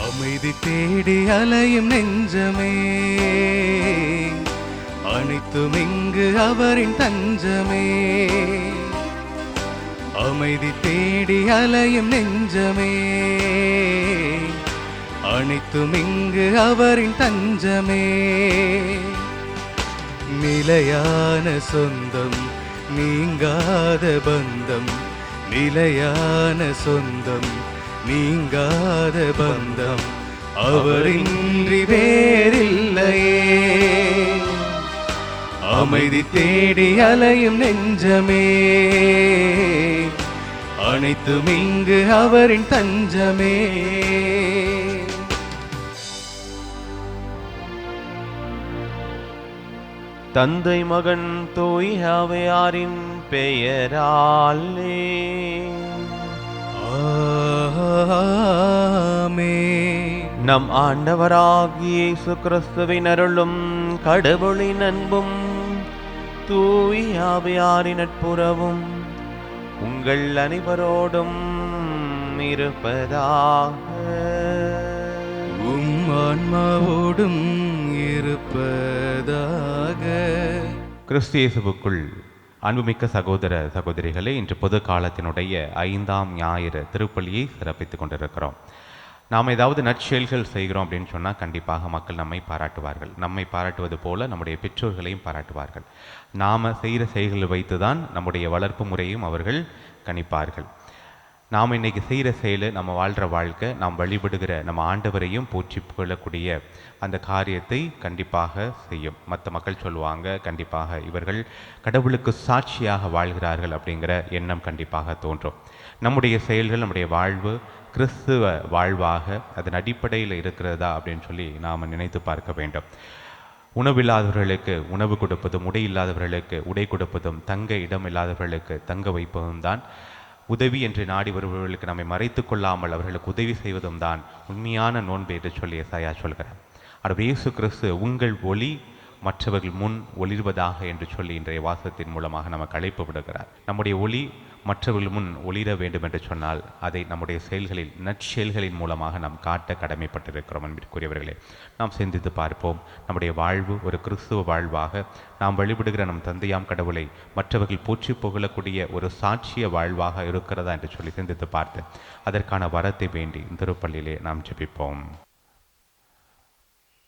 அமைதி தேடி அலையும் நெஞ்சமே, அனைத்தும் இங்கு அவரின் தஞ்சமே. அமைதி தேடி அலையும் நெஞ்சமே, அனைத்தும் இங்கு அவரின் தஞ்சமே. நிலையான சொந்தம், நீங்காத பந்தம், நிலையான சொந்தம், நீங்காத பந்தம், அவரின்றி வேறில்லையே. அமைதி தேடி அலையும் நெஞ்சமே, அனைத்தும் இங்கு அவரின் தஞ்சமே. தந்தை மகன் தூய் ஆவியாரின் பெயராலே ஆமென். நம் ஆண்டவராகிய இயேசு கிறிஸ்துவின் அருளும் கடவுளின் அன்பும் தூய் ஆவியாரின் நட்புறவும் உங்கள் அனைவரோடும் இருப்பதாக. உம் ஆன்மாவோடும் இருப்பதாக. கிறிஸ்து இயேசுவுக்குள் அன்புமிக்க சகோதர சகோதரிகளே, இன்று பொது காலத்தினுடைய 5ஆம் ஞாயிறு திருப்பலியை சிறப்பித்துக் கொண்டிருக்கிறோம். நாம் ஏதாவது நற்செயல்கள் செய்கிறோம் அப்படின்னு சொன்னால் கண்டிப்பாக மக்கள் நம்மை பாராட்டுவார்கள். நம்மை பாராட்டுவது போல நம்முடைய பெற்றோர்களையும் பாராட்டுவார்கள். நாம் செய்கிற செயல்களை வைத்து தான் நம்முடைய வளர்ப்பு முறையும் அவர்கள் கணிப்பார்கள். நாம் இன்றைக்கி செய்கிற செயல், நம்ம வாழ்கிற வாழ்க்கை, நாம் வழிபடுகிற நம்ம ஆண்டவரையும் போற்றி புகழக்கூடிய அந்த காரியத்தை கண்டிப்பாக செய்யும். மற்ற மக்கள் சொல்லுவாங்க, கண்டிப்பாக இவர்கள் கடவுளுக்கு சாட்சியாக வாழ்கிறார்கள் அப்படிங்கிற எண்ணம் கண்டிப்பாக தோன்றும். நம்முடைய செயல்கள், நம்முடைய வாழ்வு கிறிஸ்துவ வாழ்வாக அதன் அடிப்படையில் இருக்கிறதா அப்படின்னு சொல்லி நாம் நினைத்து பார்க்க வேண்டும். உணவில்லாதவர்களுக்கு உணவு கொடுப்பதும், உடை இல்லாதவர்களுக்கு உடை கொடுப்பதும், தங்க இடம் இல்லாதவர்களுக்கு தங்க வைப்பதும் தான் உதவி என்று நாடி வருபவர்களுக்கு நம்மை மறைத்து கொள்ளாமல் அவர்களுக்கு உதவி செய்வதும் தான் உண்மையான நோன்பு என்று சொல்லி எசாயா சொல்கிறார். ஆனால் இயேசு கிறிஸ்து உங்கள் ஒளி மற்றவர்கள் முன் ஒளிர்வதாக என்று சொல்லி இன்றைய வாசகத்தின் மூலமாக நமக்கு அழைப்பு விடுகிறார். நம்முடைய ஒளி மற்றவர்கள் முன் ஒளிர வேண்டும் என்று சொன்னால் அதை நம்முடைய செயல்களில், நற்செயல்களின் மூலமாக நாம் காட்ட கடமைப்பட்டிருக்கிறோம். அன்பிற்குரியவர்களே, நாம் சிந்தித்து பார்ப்போம். நம்முடைய வாழ்வு ஒரு கிறிஸ்துவ வாழ்வாக, நாம் வழிபடுகிற நம் தந்தையாம் கடவுளை மற்றவர்கள் போற்றி புகழக்கூடிய ஒரு சாட்சிய வாழ்வாக இருக்கிறதா என்று சொல்லி சிந்தித்து பார்த்து அதற்கான வரத்தை வேண்டி திருப்பள்ளியிலே நாம் ஜெபிப்போம்.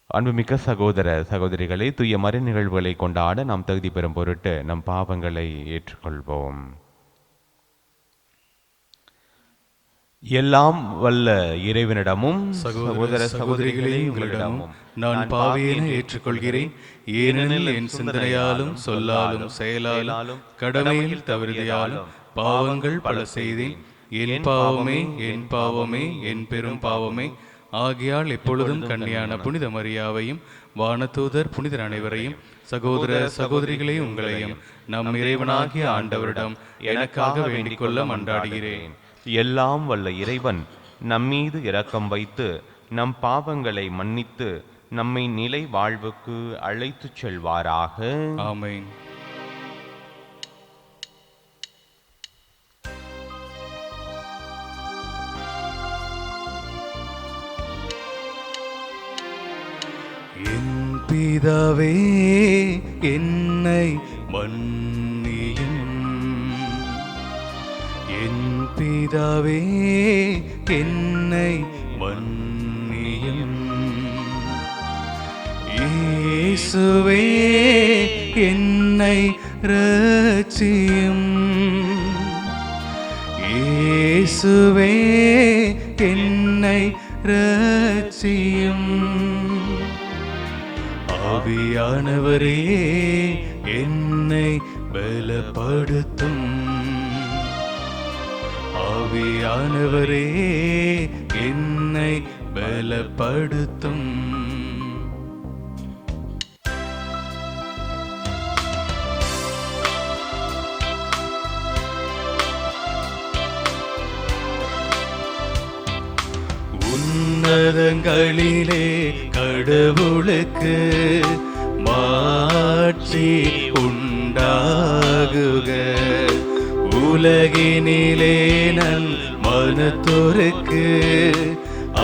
அன்புமிக்க சகோதர சகோதரிகளை, தூய மறை நிகழ்வுகளை கொண்டாட நாம் தகுதி பெறும் பொருட்டு நம் பாவங்களை ஏற்றுக்கொள்வோம். எல்லாம் வல்ல இறைவனிடமும் சகோதர சகோதரிகளே, உங்களிடமும் நான் பாவியென ஏற்றுக்கொள்கிறேன். ஏனெனில் என் சிந்தனையாலும் சொல்லாலும் செயலாலும் கடமையில் தவறுதலாலும் பாவங்கள் பல செய்தேன். என் பாவமே, என் பாவமே, என் பெரும் பாவமே. ஆகையால் எப்பொழுதும் கன்னியான புனித மரியாவையும் வானதூதர் புனிதர் அனைவரையும் சகோதர சகோதரிகளே உங்களையும் நம் இறைவனாகிய ஆண்டவரிடம் எனக்காக வேண்டிக் கொள்ள மன்றாடுகிறேன். எல்லாம் வல்ல இறைவன் நம்மீது இரக்கம் வைத்து நம் பாவங்களை மன்னித்து நம்மை நிலை வாழ்வுக்கு அழைத்துச் செல்வாராக. ஆமென். என் பிதாவே, என்னை மன்னியும். என் பிதாவே, என்னை மன்னியும். இயேசுவே, என்னை இரட்சியும். இயேசுவே, என்னை இரட்சியும். ஆவியானவரே, என்னை பலப்படுத்தும். ஆவியானவரே, என்னை பலப்படுத்தும். உன்னதங்களிலே கடவுளுக்கு மாட்சி உண்டாகுக. உலகினிலே நல் மனத்தோருக்கு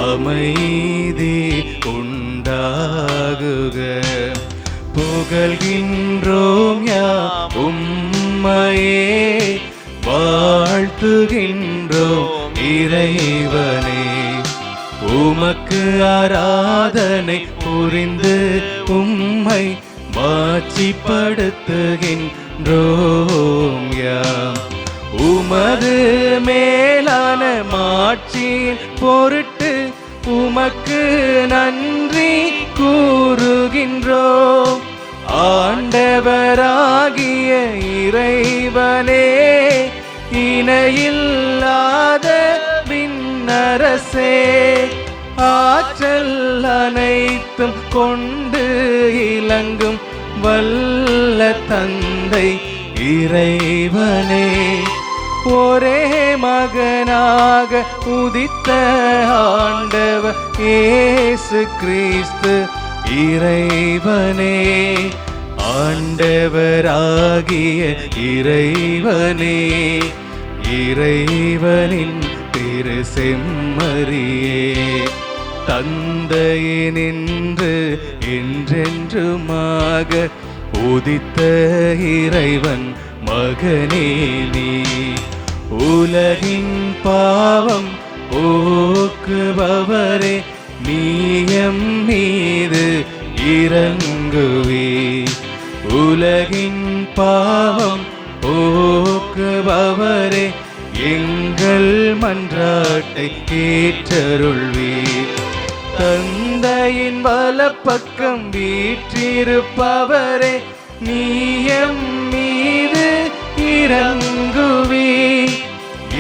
அமைதி உண்டாகுக. புகழ்கின்றோம் யாம் உம்மையே, வாழ்த்துகின்றோம் இறைவனே. உமக்கு ஆராதனை புரிந்து உம்மை மாட்சிப்படுத்துகின்றோம் யாம். உமது மேலான மாட்சியின் பொருட்டு உமக்கு நன்றி கூறுகின்றோம். ஆண்டவராகிய இறைவனே, இணையில்லாத விண்ணரசே, ஆற்றல் அனைத்தும் கொண்டு இலங்கும் வல்ல தந்தை இறைவனே, ஒரே மகனாக உதித்த ஆண்டவர் இயேசு கிறிஸ்து இறைவனே. ஆண்டவராகிய இறைவனே, இறைவனின் திரு செம்மறியே, தந்தையினின்று என்றென்றுமாக உதித்த இறைவன் மகனே நீ. உலகின் பாவம் போக்குபவரே, நீயம் மீது இறங்குவே. உலகின் பாவம் போக்குபவரே, எங்கள் மன்றாட்டை ஏற்றருள்வீர். தந்தையின் வலப்பக்கம் வீற்றிருப்பவரே, நீயம் மீது இறங்குவீர்.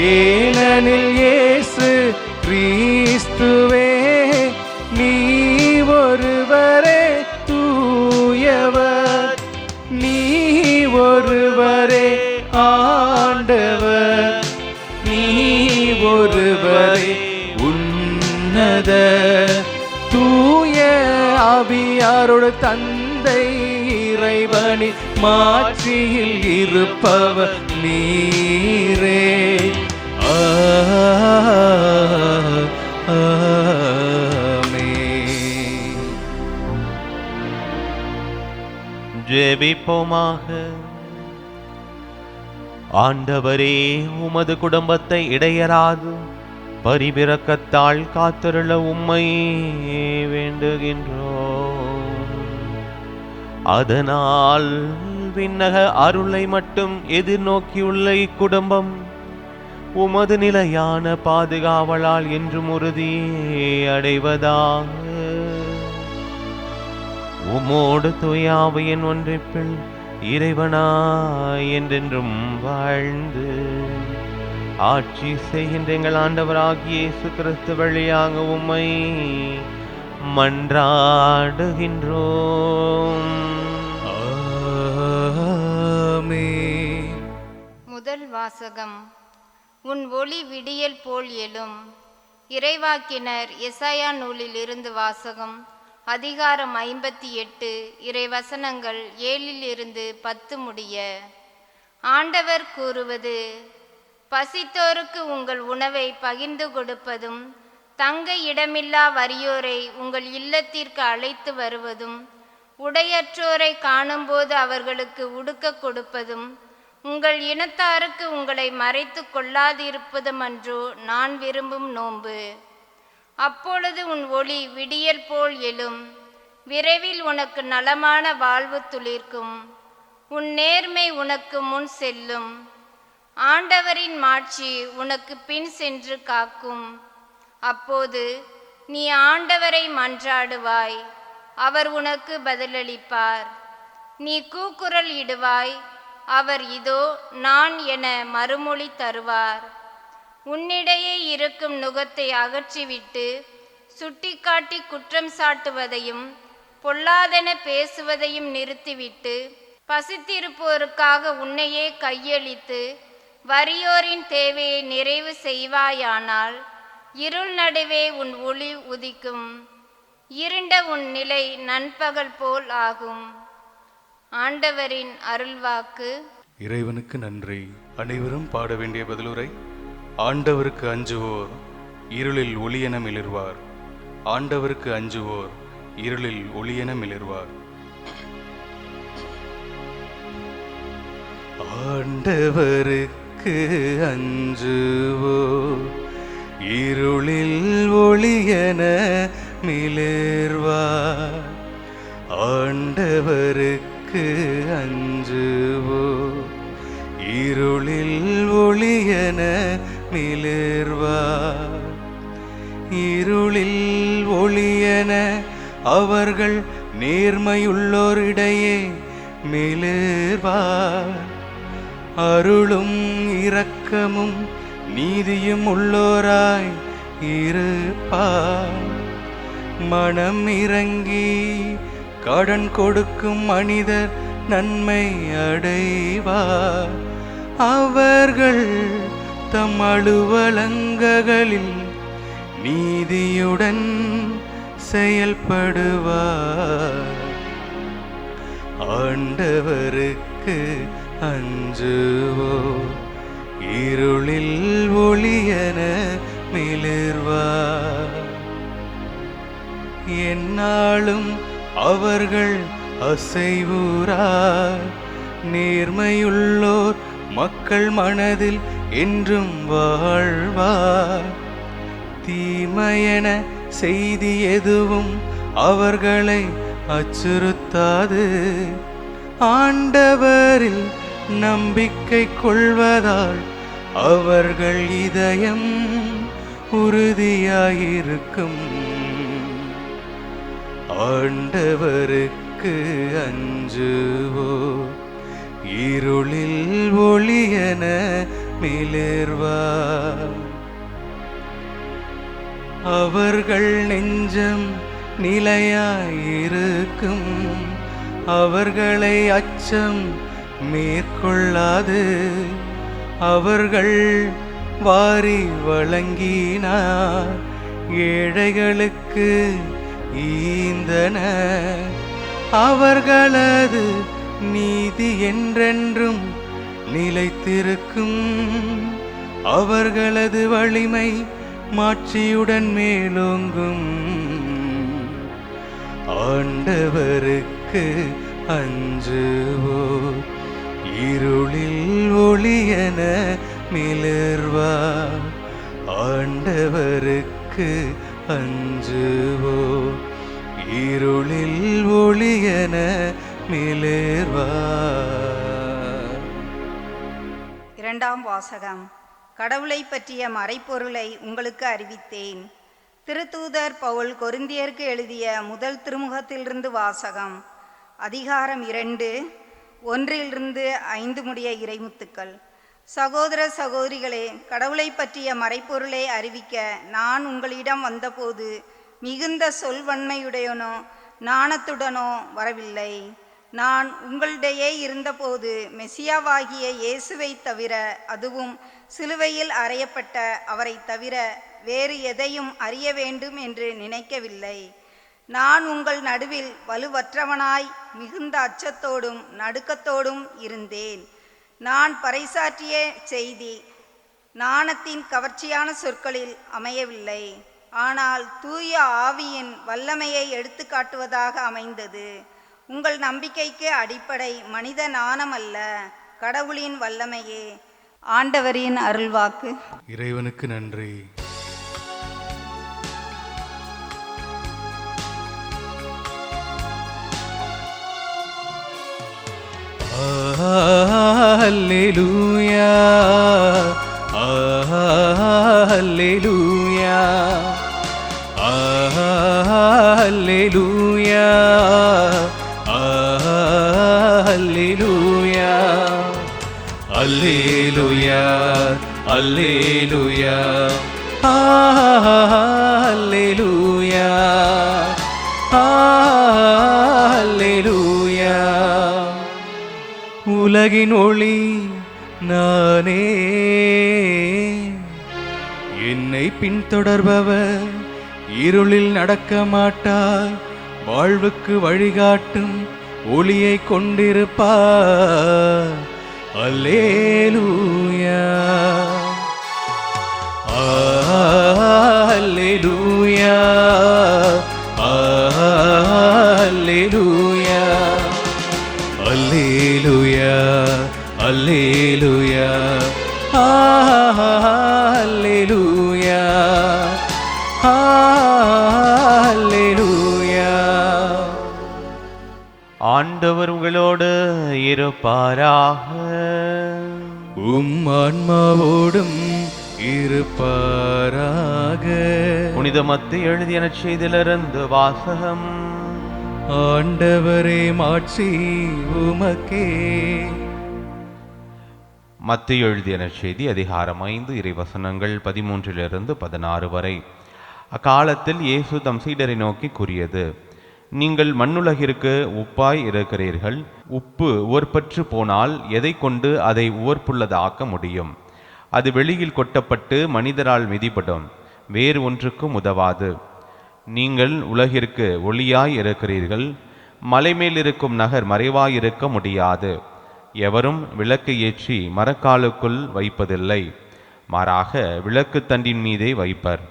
ஏனெனில் இயேசு கிறிஸ்துவே, நீ ஒருவரே தூயவர், நீ ஒருவரே ஆண்டவர், நீ ஒருவரே உன்னத. தூய ஆவியாரோடு தந்தை இறைவனின் மாட்சியில் இருப்பவர் நீரே. ஆமென். ஜெபிப்போமாக. ஆண்டவரே, உமது குடும்பத்தை இடையராது பரிபிரக்கத்தால் காத்தருள உம்மை வேண்டுகின்றோம். அதனால் விண்ணக அருளை மட்டும் எதிர்நோக்கியுள்ள இக்குடும்பம் உமது நிலையான பாதுகாவலால் என்றும் உறுதியை அடைவதாக. உமோடு தூயாவையின் ஒன்றிப்பில் இறைவனாய் என்றென்றும் வாழ்ந்து ஆட்சி செய்கின்ற எங்கள் ஆண்டவராகிய இயேசு கிறிஸ்து வழியாக உம்மை மன்றாடுகின்றோம். ஆமென். முதல் வாசகம். உன் ஒளி விடியல் போல் எழும். இறைவாக்கினர் எசாயா நூலில் இருந்து வாசகம். அதிகாரம் 58, இறைவசனங்கள் 7 10 முடிய. ஆண்டவர் கூறுவது: பசித்தோருக்கு உங்கள் உணவை பகிர்ந்து கொடுப்பதும், தங்க இடமில்லா வறியோரை உங்கள் இல்லத்திற்கு அழைத்து வருவதும், உடையற்றோரை காணும்போது அவர்களுக்கு உடுக்க கொடுப்பதும், உங்கள் இனத்தாருக்கு உங்களை மறைத்து கொள்ளாதிருப்பதுமன்றோ நான் விரும்பும் நோன்பு. அப்பொழுது உன் ஒளி விடியல் போல் எழும். விரைவில் உனக்கு நலமான வாழ்வு துளிர்க்கும். உன் நேர்மை உனக்கு முன் செல்லும். ஆண்டவரின் மாட்சி உனக்கு பின் சென்று காக்கும். அப்போது நீ ஆண்டவரை மன்றாடுவாய், அவர் உனக்கு பதிலளிப்பார். நீ கூக்குரல் இடுவாய், அவர் இதோ நான் என மறுமொழி தருவார். உன்னிடையே இருக்கும் நுகத்தை அகற்றிவிட்டு சுட்டிக்காட்டி குற்றம் சாட்டுவதையும் பொல்லாதென பேசுவதையும் நிறுத்திவிட்டு, பசித்திருப்போருக்காக உன்னையே கையளித்து வறியோரின் தேவையை நிறைவு செய்வாயானால், இருள் நடுவே உன் ஒளி உதிக்கும். இருண்ட உன் நிலை நண்பகல் போல் ஆகும். ஆண்டவரின் அருள்வாக்கு. இறைவனுக்கு நன்றி. அனைவரும் பாட வேண்டிய பதிலுரை. ஆண்டவருக்கு அஞ்சுவோர் இருளில் ஒளியென மிளிர்வார். ஆண்டவருக்கு அஞ்சுவோர் இருளில் ஒளியென மிளிர்வார். ஆண்டவருக்கு அஞ்சுவோர் இருளில் ஒளியென மிளிர்வார். ஆண்டவருக்கு அஞ்சுவோர் இருளில் ஒளியென மிளிர்வார். இருளில் ஒளியென அவர்கள் நேர்மையுள்ளோரிடையே மிளிர்வார். அருளும் இரக்கமும் நீதியும் உள்ளோராய் இருப்பார். மனம் இறங்கி கடன் கொடுக்கும் மனிதர் நன்மை அடைவார். அவர்கள் தம் அலுவலகங்களில் நீதியுடன் செயல்படுவார். ஆண்டவருக்கு அஞ்சுவோர் இருளில் ஒளியென மிளிர்வார். எந்நாளும் அவர்கள் அசைவுறார். நேர்மையுள்ளோர் மக்கள் மனதில் என்றும் வாழ்வார். தீமையென செய்தி எதுவும் அவர்களை அச்சுறுத்தாது. ஆண்டவரில் நம்பிக்கை கொள்வதால் அவர்கள் இதயம் உறுதியாயிருக்கும். ஆண்டவருக்கு அஞ்சுவோர் இருளில் ஒளியென மிளிர்வார். அவர்கள் நெஞ்சம் நிலையாயிருக்கும். அவர்களை அச்சம் மேற்கொள்ளாது. அவர்கள் வாரி வழங்கினார் ஏழைகளுக்கு ஈந்தன. அவர்களது நீதி என்றென்றும் நிலைத்திருக்கும். அவர்களது வலிமை மாட்சியுடன் மேலோங்கும். ஆண்டவருக்கு அஞ்சுவோர் இருளில் ஒளியென மிளிர்வார். ஆண்டவருக்கு அஞ்சுவோர் இருளில் ஒளியென மிளிர்வார். இரண்டாம் வாசகம். கடவுளை பற்றிய மறைப்பொருளை உங்களுக்கு அறிவித்தேன். திருத்தூதர் பவுல் கொரிந்தியருக்கு எழுதிய முதல் திருமுகத்திலிருந்து வாசகம். அதிகாரம் 2, 1-5 முடிய இறைமுத்துக்கள். சகோதர சகோதரிகளே, கடவுளை பற்றிய மறைப்பொருளை அறிவிக்க நான் உங்களிடம் வந்தபோது மிகுந்த சொல்வன்மையுடையனோ நாணத்துடனோ வரவில்லை. நான் உங்களிடையே இருந்தபோது மெசியாவாகிய இயேசுவை தவிர, அதுவும் சிலுவையில் அறையப்பட்ட அவரை தவிர வேறு எதையும் அறிய வேண்டும் என்று நினைக்கவில்லை. நான் உங்கள் நடுவில் வலுவற்றவனாய் மிகுந்த அச்சத்தோடும் நடுக்கத்தோடும் இருந்தேன். நான் பறைசாற்றிய செய்தி நாணத்தின் கவர்ச்சியான சொற்களில் அமையவில்லை, ஆனால் தூய ஆவியின் வல்லமையை எடுத்து காட்டுவதாக அமைந்தது. உங்கள் நம்பிக்கைக்கு அடிப்படை மனித நாணம் அல்ல, கடவுளின் வல்லமையே. ஆண்டவரின் அருள்வாக்கு. இறைவனுக்கு நன்றி. அல்லேலூயா, அல்லேலூயா, அல்லேலூயா, அல்லேலூயா, அல்லேலூயா, அல்லேலூயா, அல்லேலூயா, அல்லேலூயா. உலகின் ஒளி நானே, என்னை பின்தொடர்பவர் இருளில் நடக்க மாட்டார், வாழ்வுக்கு வழிகாட்டும் ஒளியை கொண்டிருப்பார். அல்லேலூயா, அல்லேலூயா, ஆண்டவர் உங்களோடு இருப்பாராக. ஆன்மாவோடும் இருப்பாராக. புனித மத்தேயு எழுதிய நற்செய்தியிலிருந்து வாசகம். ஆண்டவரே மாட்சி உமக்கே. மத்தேயு எழுதிய நற்செய்தி அதிகாரம் 5 இறைவசனங்கள் 13-16 வரை. அக்காலத்தில் இயேசு தம் சீடரை நோக்கி கூறியது: நீங்கள் மண்ணுலகிற்கு உப்பாய் இருக்கிறீர்கள். உப்பு உவர்ப்பற்று போனால் எதை கொண்டு அதை உவர்ப்புள்ளதாக்க முடியும்? அது வெளியில் கொட்டப்பட்டு மனிதரால் மிதிப்படும், வேறு ஒன்றுக்கும் உதவாது. நீங்கள் உலகிற்கு ஒளியாய் இருக்கிறீர்கள். மலைமேல் இருக்கும் நகர் மறைவாயிருக்க முடியாது. எவரும் விளக்கு ஏற்றி மரக்காலுக்குள் வைப்பதில்லை, மாறாக விளக்கு தண்டின் மீதே வைப்பர்.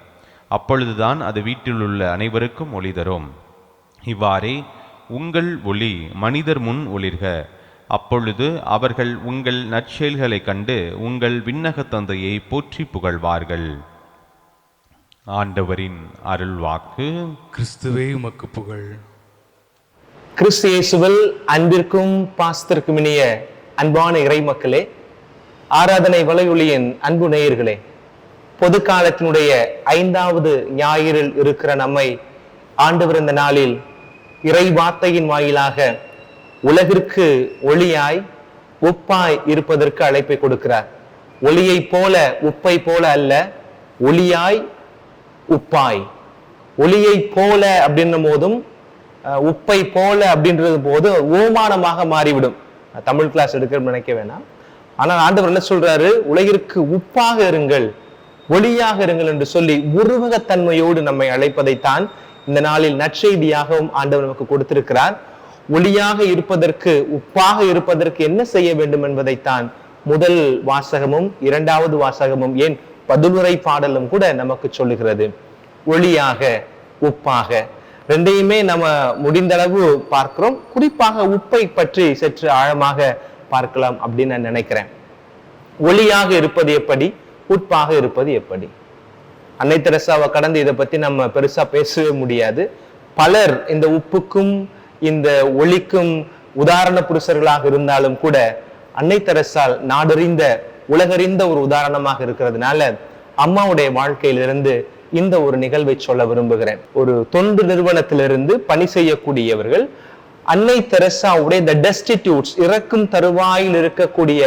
அப்பொழுதுதான் அது வீட்டிலுள்ள அனைவருக்கும் ஒளி தரும். இவ்வாறே உங்கள் ஒளி மனிதர் முன் ஒளிர்க. அப்பொழுது அவர்கள் உங்கள் நற்செயல்களைக் கண்டு உங்கள் விண்ணக தந்தையை போற்றி புகழ்வார்கள். ஆண்டவரின் அருள்வாக்கு. கிறிஸ்துவே உமக்கு புகழ். கிறிஸ்து இயேசுவில் அன்பிற்கும் பாசத்திற்கும் இனிய அன்பான இறை மக்களே, ஆராதனை வலையொலியின் அன்பு நேயர்களே, பொது காலத்தினுடைய 5வது ஞாயிறில் இருக்கிற நம்மை ஆண்டவர் இந்த நாளில் இறை வார்த்தையின் வாயிலாக உலகிற்கு ஒளியாய் உப்பாய் இருப்பதற்கு அழைப்பை கொடுக்கிறார். ஒளியை போல உப்பை போல அல்ல, ஒளியாய் உப்பாய். ஒளியை போல அப்படின்னும் போதும் உப்பை போல அப்படின்றது போது ஓமானமாக மாறிவிடும். தமிழ் கிளாஸ் எடுக்கிறோம்னு நினைக்க வேணாம். ஆனால் ஆண்டவர் என்ன சொல்றாரு? உலகிற்கு உப்பாக இருங்கள், ஒளியாக இருங்கள் என்று சொல்லி உருவகத்தன்மையோடு நம்மை அழைப்பதைத்தான் இந்த நாளில் நற்செய்தியாகவும் ஆண்டவர் நமக்கு கொடுத்திருக்கிறார். ஒளியாக இருப்பதற்கு, உப்பாக இருப்பதற்கு என்ன செய்ய வேண்டும் என்பதைத்தான் முதல் வாசகமும் 2வது வாசகமும், ஏன் பதிலுரை பாடலும் கூட நமக்கு சொல்லுகிறது. ஒளியாக உப்பாக ரெண்டையுமே நம்ம முடிந்தளவு பார்க்கிறோம். குறிப்பாக உப்பை பற்றி சற்று ஆழமாக பார்க்கலாம் அப்படின்னு நான் நினைக்கிறேன். ஒளியாக இருப்பது எப்படி, உப்பாக இருப்பது எப்படி? அன்னை தெரசாவை கடந்து இதை பத்தி நம்ம பெருசா பேசவே முடியாது. பலர் இந்த உப்புக்கும் இந்த ஒளிக்கும் உதாரண புருஷர்களாக இருந்தாலும் கூட அன்னை தெரசால் நாடறிந்த உலகறிந்த ஒரு உதாரணமாக இருக்கிறதுனால அம்மாவுடைய வாழ்க்கையிலிருந்து இந்த ஒரு நிகழ்வை சொல்ல விரும்புகிறேன். ஒரு தொண்டு நிறுவனத்திலிருந்து பணி செய்யக்கூடியவர்கள் அன்னை தெரசாவுடைய த டெஸ்டிடியூட்ஸ், இறக்கும் தருவாயில் இருக்கக்கூடிய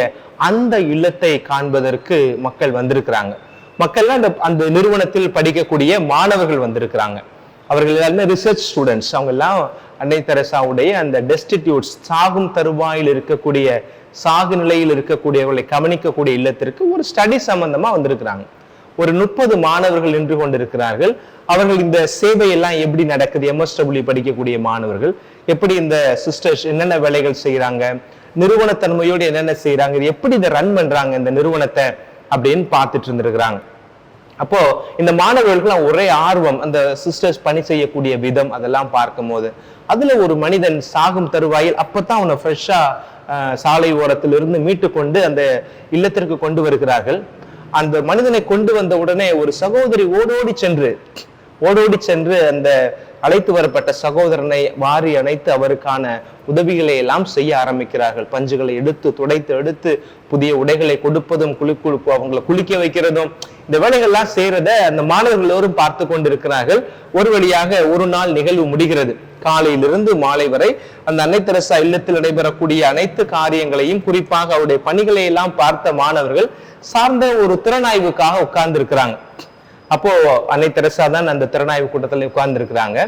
அந்த இல்லத்தை காண்பதற்கு மக்கள் வந்திருக்கிறாங்க. மக்கள்லாம் அந்த நிறுவனத்தில் படிக்கக்கூடிய மாணவர்கள் வந்திருக்கிறாங்க. அவர்கள் எல்லாருமே ரிசர்ச் ஸ்டூடெண்ட்ஸ். அவங்க எல்லாம் அன்னை தெரசாவுடைய அந்த டெஸ்டிடியூட்ஸ், சாகும் தருவாயில் இருக்கக்கூடிய, சாகு நிலையில் இருக்கக்கூடியவர்களை கவனிக்கக்கூடிய இல்லத்திற்கு ஒரு ஸ்டடி சம்பந்தமா வந்திருக்கிறாங்க. ஒரு 30 மாணவர்கள் நின்று கொண்டிருக்கிறார்கள். அவர்கள் இந்த சேவையெல்லாம் எப்படி நடக்குது, MSW படிக்கக்கூடிய மாணவர்கள் எப்படி இந்த சிஸ்டர்ஸ் என்னென்ன வேலைகள் செய்யறாங்க, நிறுவனத்தன்மையோடு என்னென்ன செய்யறாங்க, எப்படி இதை ரன் பண்றாங்க இந்த நிறுவனத்தை அப்படின்னு பார்த்துட்டு இருந்திருக்கிறாங்க. அப்போ இந்த மாணவர்களுக்கு ஒரே ஆர்வம், அந்த சிஸ்டர்ஸ் பணி செய்யக்கூடிய விதம் அதெல்லாம் பார்க்கும் போது அதுல ஒரு மனிதன் சாகும் தருவாயில் அப்பதான் அவனை ஃப்ரெஷ்ஷா சாலை ஓரத்திலிருந்து மீட்டு கொண்டு அந்த இல்லத்திற்கு கொண்டு வருகிறார்கள். அந்த மனிதனை கொண்டு வந்த உடனே ஒரு சகோதரி ஓடோடி சென்று அந்த அழைத்து வரப்பட்ட சகோதரனை வாரி அணைத்து அவருக்கான உதவிகளை எல்லாம் செய்ய ஆரம்பிக்கிறார்கள். பஞ்சுகளை எடுத்து துடைத்து எடுத்து புதிய உடைகளை கொடுப்பதும், அவங்களை குளிக்க வைக்கிறதும், இந்த வேலைகள்லாம் செய்யறத அந்த மாணவர்கள் எல்லோரும் பார்த்து கொண்டிருக்கிறார்கள். ஒரு வழியாக ஒரு நாள் நிகழ்வு முடிகிறது. காலையிலிருந்து மாலை வரை அந்த அன்னை தெரசா இல்லத்தில் நடைபெறக்கூடிய அனைத்து காரியங்களையும், குறிப்பாக அவருடைய பணிகளை எல்லாம் பார்த்த மாணவர்கள் சார்ந்த ஒரு திறனாய்வுக்காக உட்கார்ந்து இருக்கிறாங்க. அப்போ அன்னை தெரசா தான் அந்த திறனாய்வு கூட்டத்தில் உட்கார்ந்து இருக்கிறாங்க.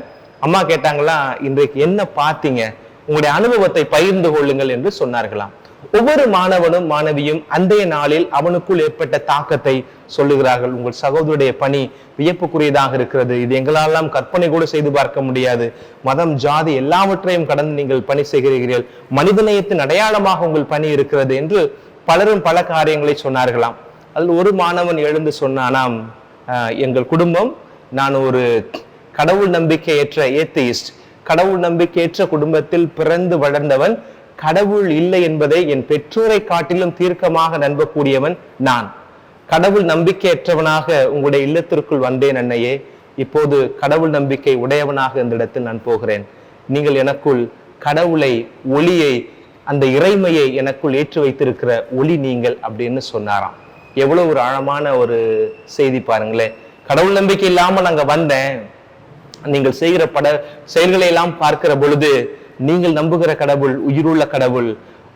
அம்மா கேட்டாங்களா, இன்றைக்கு என்ன பார்த்தீங்க, உங்களுடைய அனுபவத்தை பகிர்ந்து கொள்ளுங்கள் என்று சொன்னார்களாம். ஒவ்வொரு மாணவனும் மாணவியும் அன்றைய நாளில் அவனுக்குள் ஏற்பட்ட தாக்கத்தை சொல்லுகிறார்கள். உங்கள் சகோதரருடைய பணி வியப்புக்குரியதாக இருக்கிறது, இது எங்களாலாம் கற்பனை கூட செய்து பார்க்க முடியாது, மதம் ஜாதி எல்லாவற்றையும் கடந்து நீங்கள் பணி செய்கிறீர்கள், மனிதநேயத்தின் அடையாளமாக உங்கள் பணி இருக்கிறது என்று பலரும் பல காரியங்களை சொன்னார்களாம். அதில் ஒரு மாணவன் எழுந்து சொன்னானாம், எங்கள் குடும்பம், நான் ஒரு கடவுள் நம்பிக்கையற்ற ஏத்தியிஸ்ட், கடவுள் நம்பிக்கையற்ற குடும்பத்தில் பிறந்து வளர்ந்தவன், கடவுள் இல்லை என்பதை என் பெற்றோரை காட்டிலும் தீர்க்கமாக நம்பக்கூடியவன் நான். கடவுள் நம்பிக்கையற்றவனாக உங்களுடைய இல்லத்திற்குள் வந்தேன் அன்னையே, இப்போது கடவுள் நம்பிக்கை உடையவனாக இந்த இடத்தில் நான் போகிறேன். நீங்கள் எனக்குள் கடவுளை, ஒளியை, அந்த இறைமையை எனக்குள் ஏற்றி வைத்திருக்கிற ஒளி நீங்கள் அப்படின்னு சொன்னாராம். எவ்வளவு ஒரு ஆழமான ஒரு செய்தி பாருங்களேன். கடவுள் நம்பிக்கை இல்லாம நாங்க வந்தேன், நீங்கள் செய்கிற செயல்களை எல்லாம் பார்க்கிற பொழுது நீங்கள் நம்புகிற கடவுள் உயிருள்ள கடவுள்,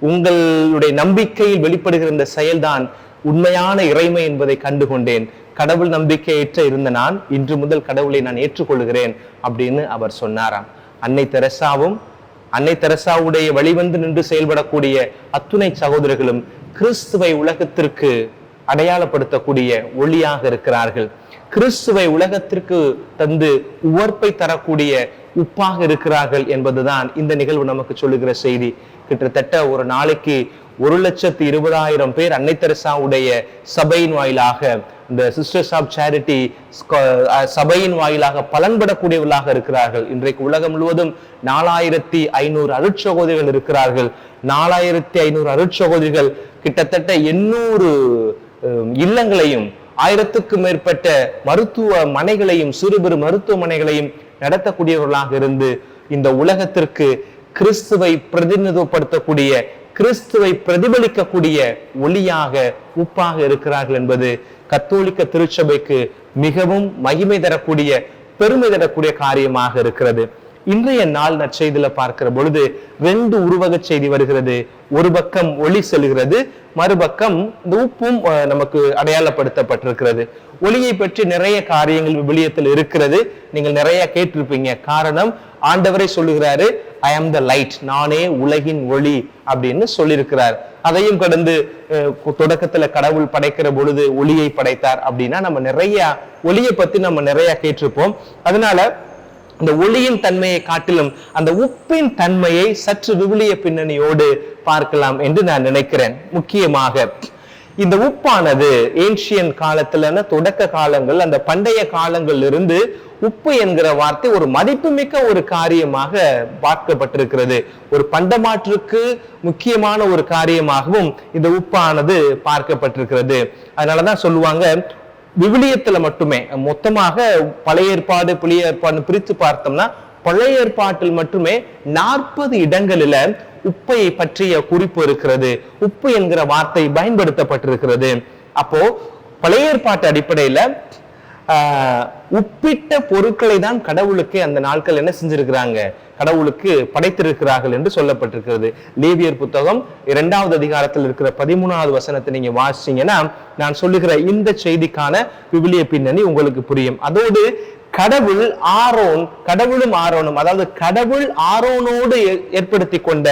உங்களுடைய நம்பிக்கையில் வெளிப்படுகிற இந்த செயல்தான் உண்மையான இறைமை என்பதை கண்டுகொண்டேன். கடவுள் நம்பிக்கையற்ற இருந்த நான் இன்று முதல் கடவுளை நான் ஏற்றுக்கொள்கிறேன் அப்படின்னு அவர் சொன்னாராம். அன்னை தெரசாவுடைய வழிவந்து நின்று செயல்படக்கூடிய அத்துணை சகோதரர்களும் கிறிஸ்துவை உலகத்திற்கு அடையாளப்படுத்தக்கூடிய ஒளியாக இருக்கிறார்கள். கிறிஸ்துவை உலகத்திற்கு தந்து உவர்ப்பை தரக்கூடிய உப்பாக இருக்கிறார்கள் என்பதுதான் இந்த நிகழ்வு நமக்கு சொல்லுகிற செய்தி. கிட்டத்தட்ட ஒரு நாளைக்கு 1,20,000 பேர் அன்னை தெரசாவுடைய சபையின் வாயிலாக, இந்த சிஸ்டர்ஸ் ஆஃப் சேரிட்டி சபையின் வாயிலாக பலன்படக்கூடியவர்களாக இருக்கிறார்கள். இன்றைக்கு உலகம் முழுவதும் 4,500 அருட்சகோதரிகள் இருக்கிறார்கள். 4,500 அருட்சகோதரிகள் கிட்டத்தட்ட 800 இல்லங்களையும் 1000க்கும் மேற்பட்ட மருத்துவமனைகளையும் சிறு பெரு மருத்துவமனைகளையும் நடத்தக்கூடியவர்களாக இருந்து இந்த உலகத்திற்கு கிறிஸ்துவை பிரதிநிதித்துவப்படுத்தக்கூடிய, கிறிஸ்துவை பிரதிபலிக்கக்கூடிய ஒளியாக, உப்பாக இருக்கிறார்கள் என்பது கத்தோலிக்க திருச்சபைக்கு மிகவும் மகிமை தரக்கூடிய, பெருமை தரக்கூடிய காரியமாக இருக்கிறது. இன்றைய நாள் நற்செய்தியில பார்க்கிற பொழுது 2 உருவக செய்தி வருகிறது. ஒரு பக்கம் ஒளி செல்கிறது, மறுபக்கம் இந்த உப்பும் நமக்கு அடையாளப்படுத்தப்பட்டிருக்கிறது. ஒளியை பற்றி நிறைய காரியங்கள் விவிலியத்தில் இருக்கிறது, நீங்கள் நிறைய கேட்டிருப்பீங்க. காரணம், ஆண்டவரை சொல்லுகிறாரு, ஐ ஆம் த லைட், நானே உலகின் ஒளி அப்படின்னு சொல்லியிருக்கிறார். அதையும் கடந்து தொடக்கத்துல கடவுள் படைக்கிற பொழுது ஒளியை படைத்தார் அப்படின்னா நம்ம நிறைய ஒளியை பத்தி நம்ம நிறைய கேட்டிருப்போம். அதனால இந்த ஒளியின் தன்மையை காட்டிலும் அந்த உப்பின் தன்மையை சற்று விவிலிய பின்னணியோடு பார்க்கலாம் என்று நான் நினைக்கிறேன். முக்கியமாக இந்த உப்பானது ஏன்ஷியன் காலத்துல, தொடக்க காலங்கள், அந்த பண்டைய காலங்களில் இருந்து உப்பு என்கிற வார்த்தை ஒரு மதிப்புமிக்க ஒரு காரியமாக பார்க்கப்பட்டிருக்கிறது. ஒரு பண்டமாற்றுக்கு முக்கியமான ஒரு காரியமாகவும் இந்த உப்பானது பார்க்கப்பட்டிருக்கிறது. அதனாலதான் சொல்லுவாங்க, விவிலியத்துல மட்டுமே மொத்தமாக பழைய ஏற்பாடு புதிய ஏற்பாடு பிரித்து பார்த்தோம்னா பழைய ஏற்பாட்டில் மட்டுமே 40 இடங்களில உப்பை பற்றிய குறிப்பு இருக்கிறது. உப்பு என்கிற வார்த்தை பயன்படுத்தப்பட்டிருக்கிறது. அப்போ பழைய ஏற்பாட்டு அடிப்படையில உப்பிட்ட பொருட்களை தான் கடவுளுக்கு அந்த நாட்கள் என்ன செஞ்சிருக்கிறாங்க, கடவுளுக்கு படைத்திருக்கிறார்கள் என்று சொல்லப்பட்டிருக்கிறது. லேவியர் புத்தகம் 2வது அதிகாரத்தில் இருக்கிற 13வது வசனத்தை நீங்க வாசிச்சீங்கன்னா நான் சொல்லுகிற இந்த செய்திக்கான விவிலிய பின்னணி உங்களுக்கு புரியும். அதோடு கடவுளும் ஆரோனும், அதாவது கடவுள் ஆரோனோடு ஏற்படுத்தி கொண்ட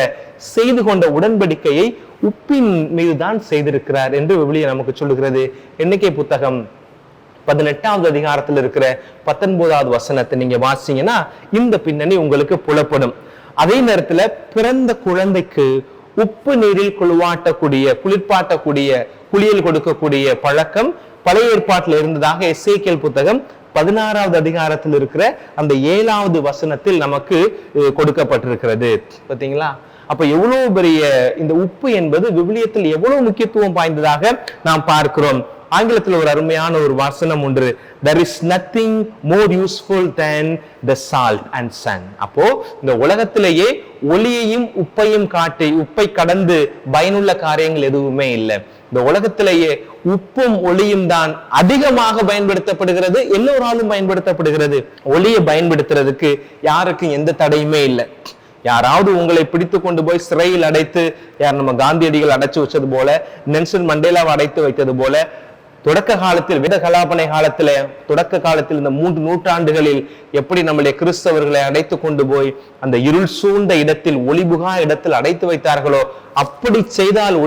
செய்து கொண்ட உடன்படிக்கையை உப்பின் மீதுதான் செய்திருக்கிறார் என்று விவிலியம் நமக்கு சொல்லுகிறது. எண்ணிக்கை புத்தகம் 18வது அதிகாரத்தில் இருக்கிற 19வது வசனத்தை நீங்க வாசிங்கன்னா இந்த பின்னணி உங்களுக்கு புலப்படும். அதே நேரத்துல பிறந்த குழந்தைக்கு உப்பு நீரில் குளிர்பாட்டக்கூடிய குளியல் கொடுக்கக்கூடிய பழக்கம் பழைய ஏற்பாட்டில் இருந்ததாக எசேக்கியேல் புத்தகம் 16வது அதிகாரத்தில் இருக்கிற அந்த 7வது வசனத்தில் நமக்கு கொடுக்கப்பட்டிருக்கிறது. பாத்தீங்களா? அப்ப எவ்வளவு பெரிய இந்த உப்பு என்பது விவிலியத்தில் எவ்வளவு முக்கியத்துவம் வாய்ந்ததாக நாம் பார்க்கிறோம். ஆங்கிலத்தில் ஒரு அருமையான ஒரு வசனம் ஒன்று, there is nothing more useful than the salt and sun. அப்போ இந்த உலகத்திலேயே ஒளியையும் உப்பையும் காட்டி உப்பை கடந்து பயனுள்ள காரியங்கள் எதுவுமே இல்லை. இந்த உலகத்திலேயே உப்பும் ஒளியும் தான் அதிகமாக பயன்படுத்தப்படுகிறது, எல்லோராலும் பயன்படுத்தப்படுகிறது. ஒளியை பயன்படுத்துறதுக்கு யாருக்கும் எந்த தடையுமே இல்லை. யாராவது உங்களை பிடித்து கொண்டு போய் சிறையில் அடைத்து, நம்ம காந்தியடிகள் அடைச்சு வச்சது போல, நெல்சன் மண்டேலாவை அடைத்து வைத்தது போல, தொடக்க காலத்தில் வேத கலாபனை காலத்துல தொடக்க காலத்தில் இந்த 3 நூற்றாண்டுகளில் எப்படி நம்முடைய கிறிஸ்தவர்களை அடைத்து கொண்டு போய் அந்த இருள் சூழ்ந்த இடத்தில், ஒளிபுகா இடத்தில் அடைத்து வைத்தார்களோ, அப்படி செய்தால்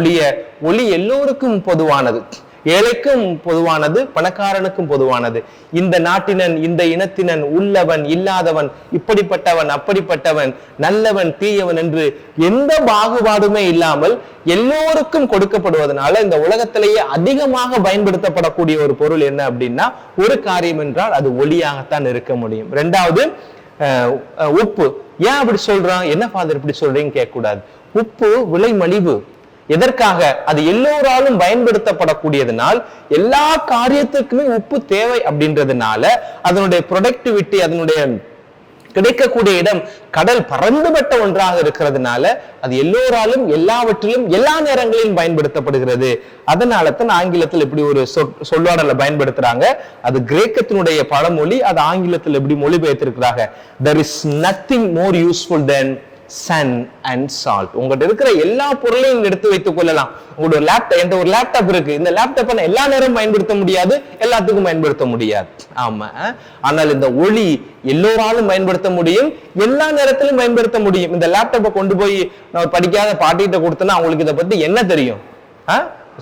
ஒளி எல்லோருக்கும் பொதுவானது, ஏழைக்கும் பொதுவானது, பணக்காரனுக்கும் பொதுவானது. இந்த நாட்டினன், இந்த இனத்தினன், உள்ளவன், இல்லாதவன், இப்படிப்பட்டவன், அப்படிப்பட்டவன், நல்லவன், தீயவன் என்று எந்த பாகுபாடுமே இல்லாமல் எல்லோருக்கும் கொடுக்கப்படுவதனால இந்த உலகத்திலேயே அதிகமாக பயன்படுத்தப்படக்கூடிய ஒரு பொருள் என்ன அப்படின்னா ஒரு காரியம் என்றால் அது ஒளியாகத்தான் இருக்க முடியும். 2வது உப்பு. ஏன் அப்படி சொல்றான், என்ன ஃபாதர் இப்படி சொல்றீங்க கேட்க கூடாது. உப்பு விலை மலிவு. எதற்காக? அது எல்லோராலும் பயன்படுத்தப்படக்கூடியதுனால், எல்லா காரியத்துக்குமே உப்பு தேவை அப்படின்றதுனால அதனுடைய ப்ரொடக்டிவிட்டி, அதனுடைய கிடைக்கக்கூடிய இடம் கடல் பரந்துபட்ட ஒன்றாக இருக்கிறதுனால அது எல்லோராலும் எல்லாவற்றிலும் எல்லா நேரங்களிலும் பயன்படுத்தப்படுகிறது. அதனால தான் ஆங்கிலத்தில் இப்படி ஒரு சொல்லாடலை பயன்படுத்துறாங்க. அது கிரேக்கத்தினுடைய பழமொழி, அது ஆங்கிலத்தில் எப்படி மொழிபெயர்த்திருக்கிறாங்க, there is nothing more useful than sun and salt. உங்கள்கிட்ட இருக்கிற எல்லா பொருளையும் எடுத்து வைத்துக் கொள்ளலாம். உங்களோட ஒரு லேப்டாப் இருக்கு, இந்த லேப்டாப்பை நான் எல்லா நேரம் பயன்படுத்த முடியாது, எல்லாத்துக்கும் பயன்படுத்த முடியாது. ஆமா, ஆனால் இந்த ஒளி எல்லோராலும் பயன்படுத்த முடியும், எல்லா நேரத்திலும் பயன்படுத்த முடியும். இந்த லேப்டாப்பை கொண்டு போய் நான் படிக்காத பாட்டிகிட்ட கொடுத்தேன்னா அவங்களுக்கு இதை பத்தி என்ன தெரியும்?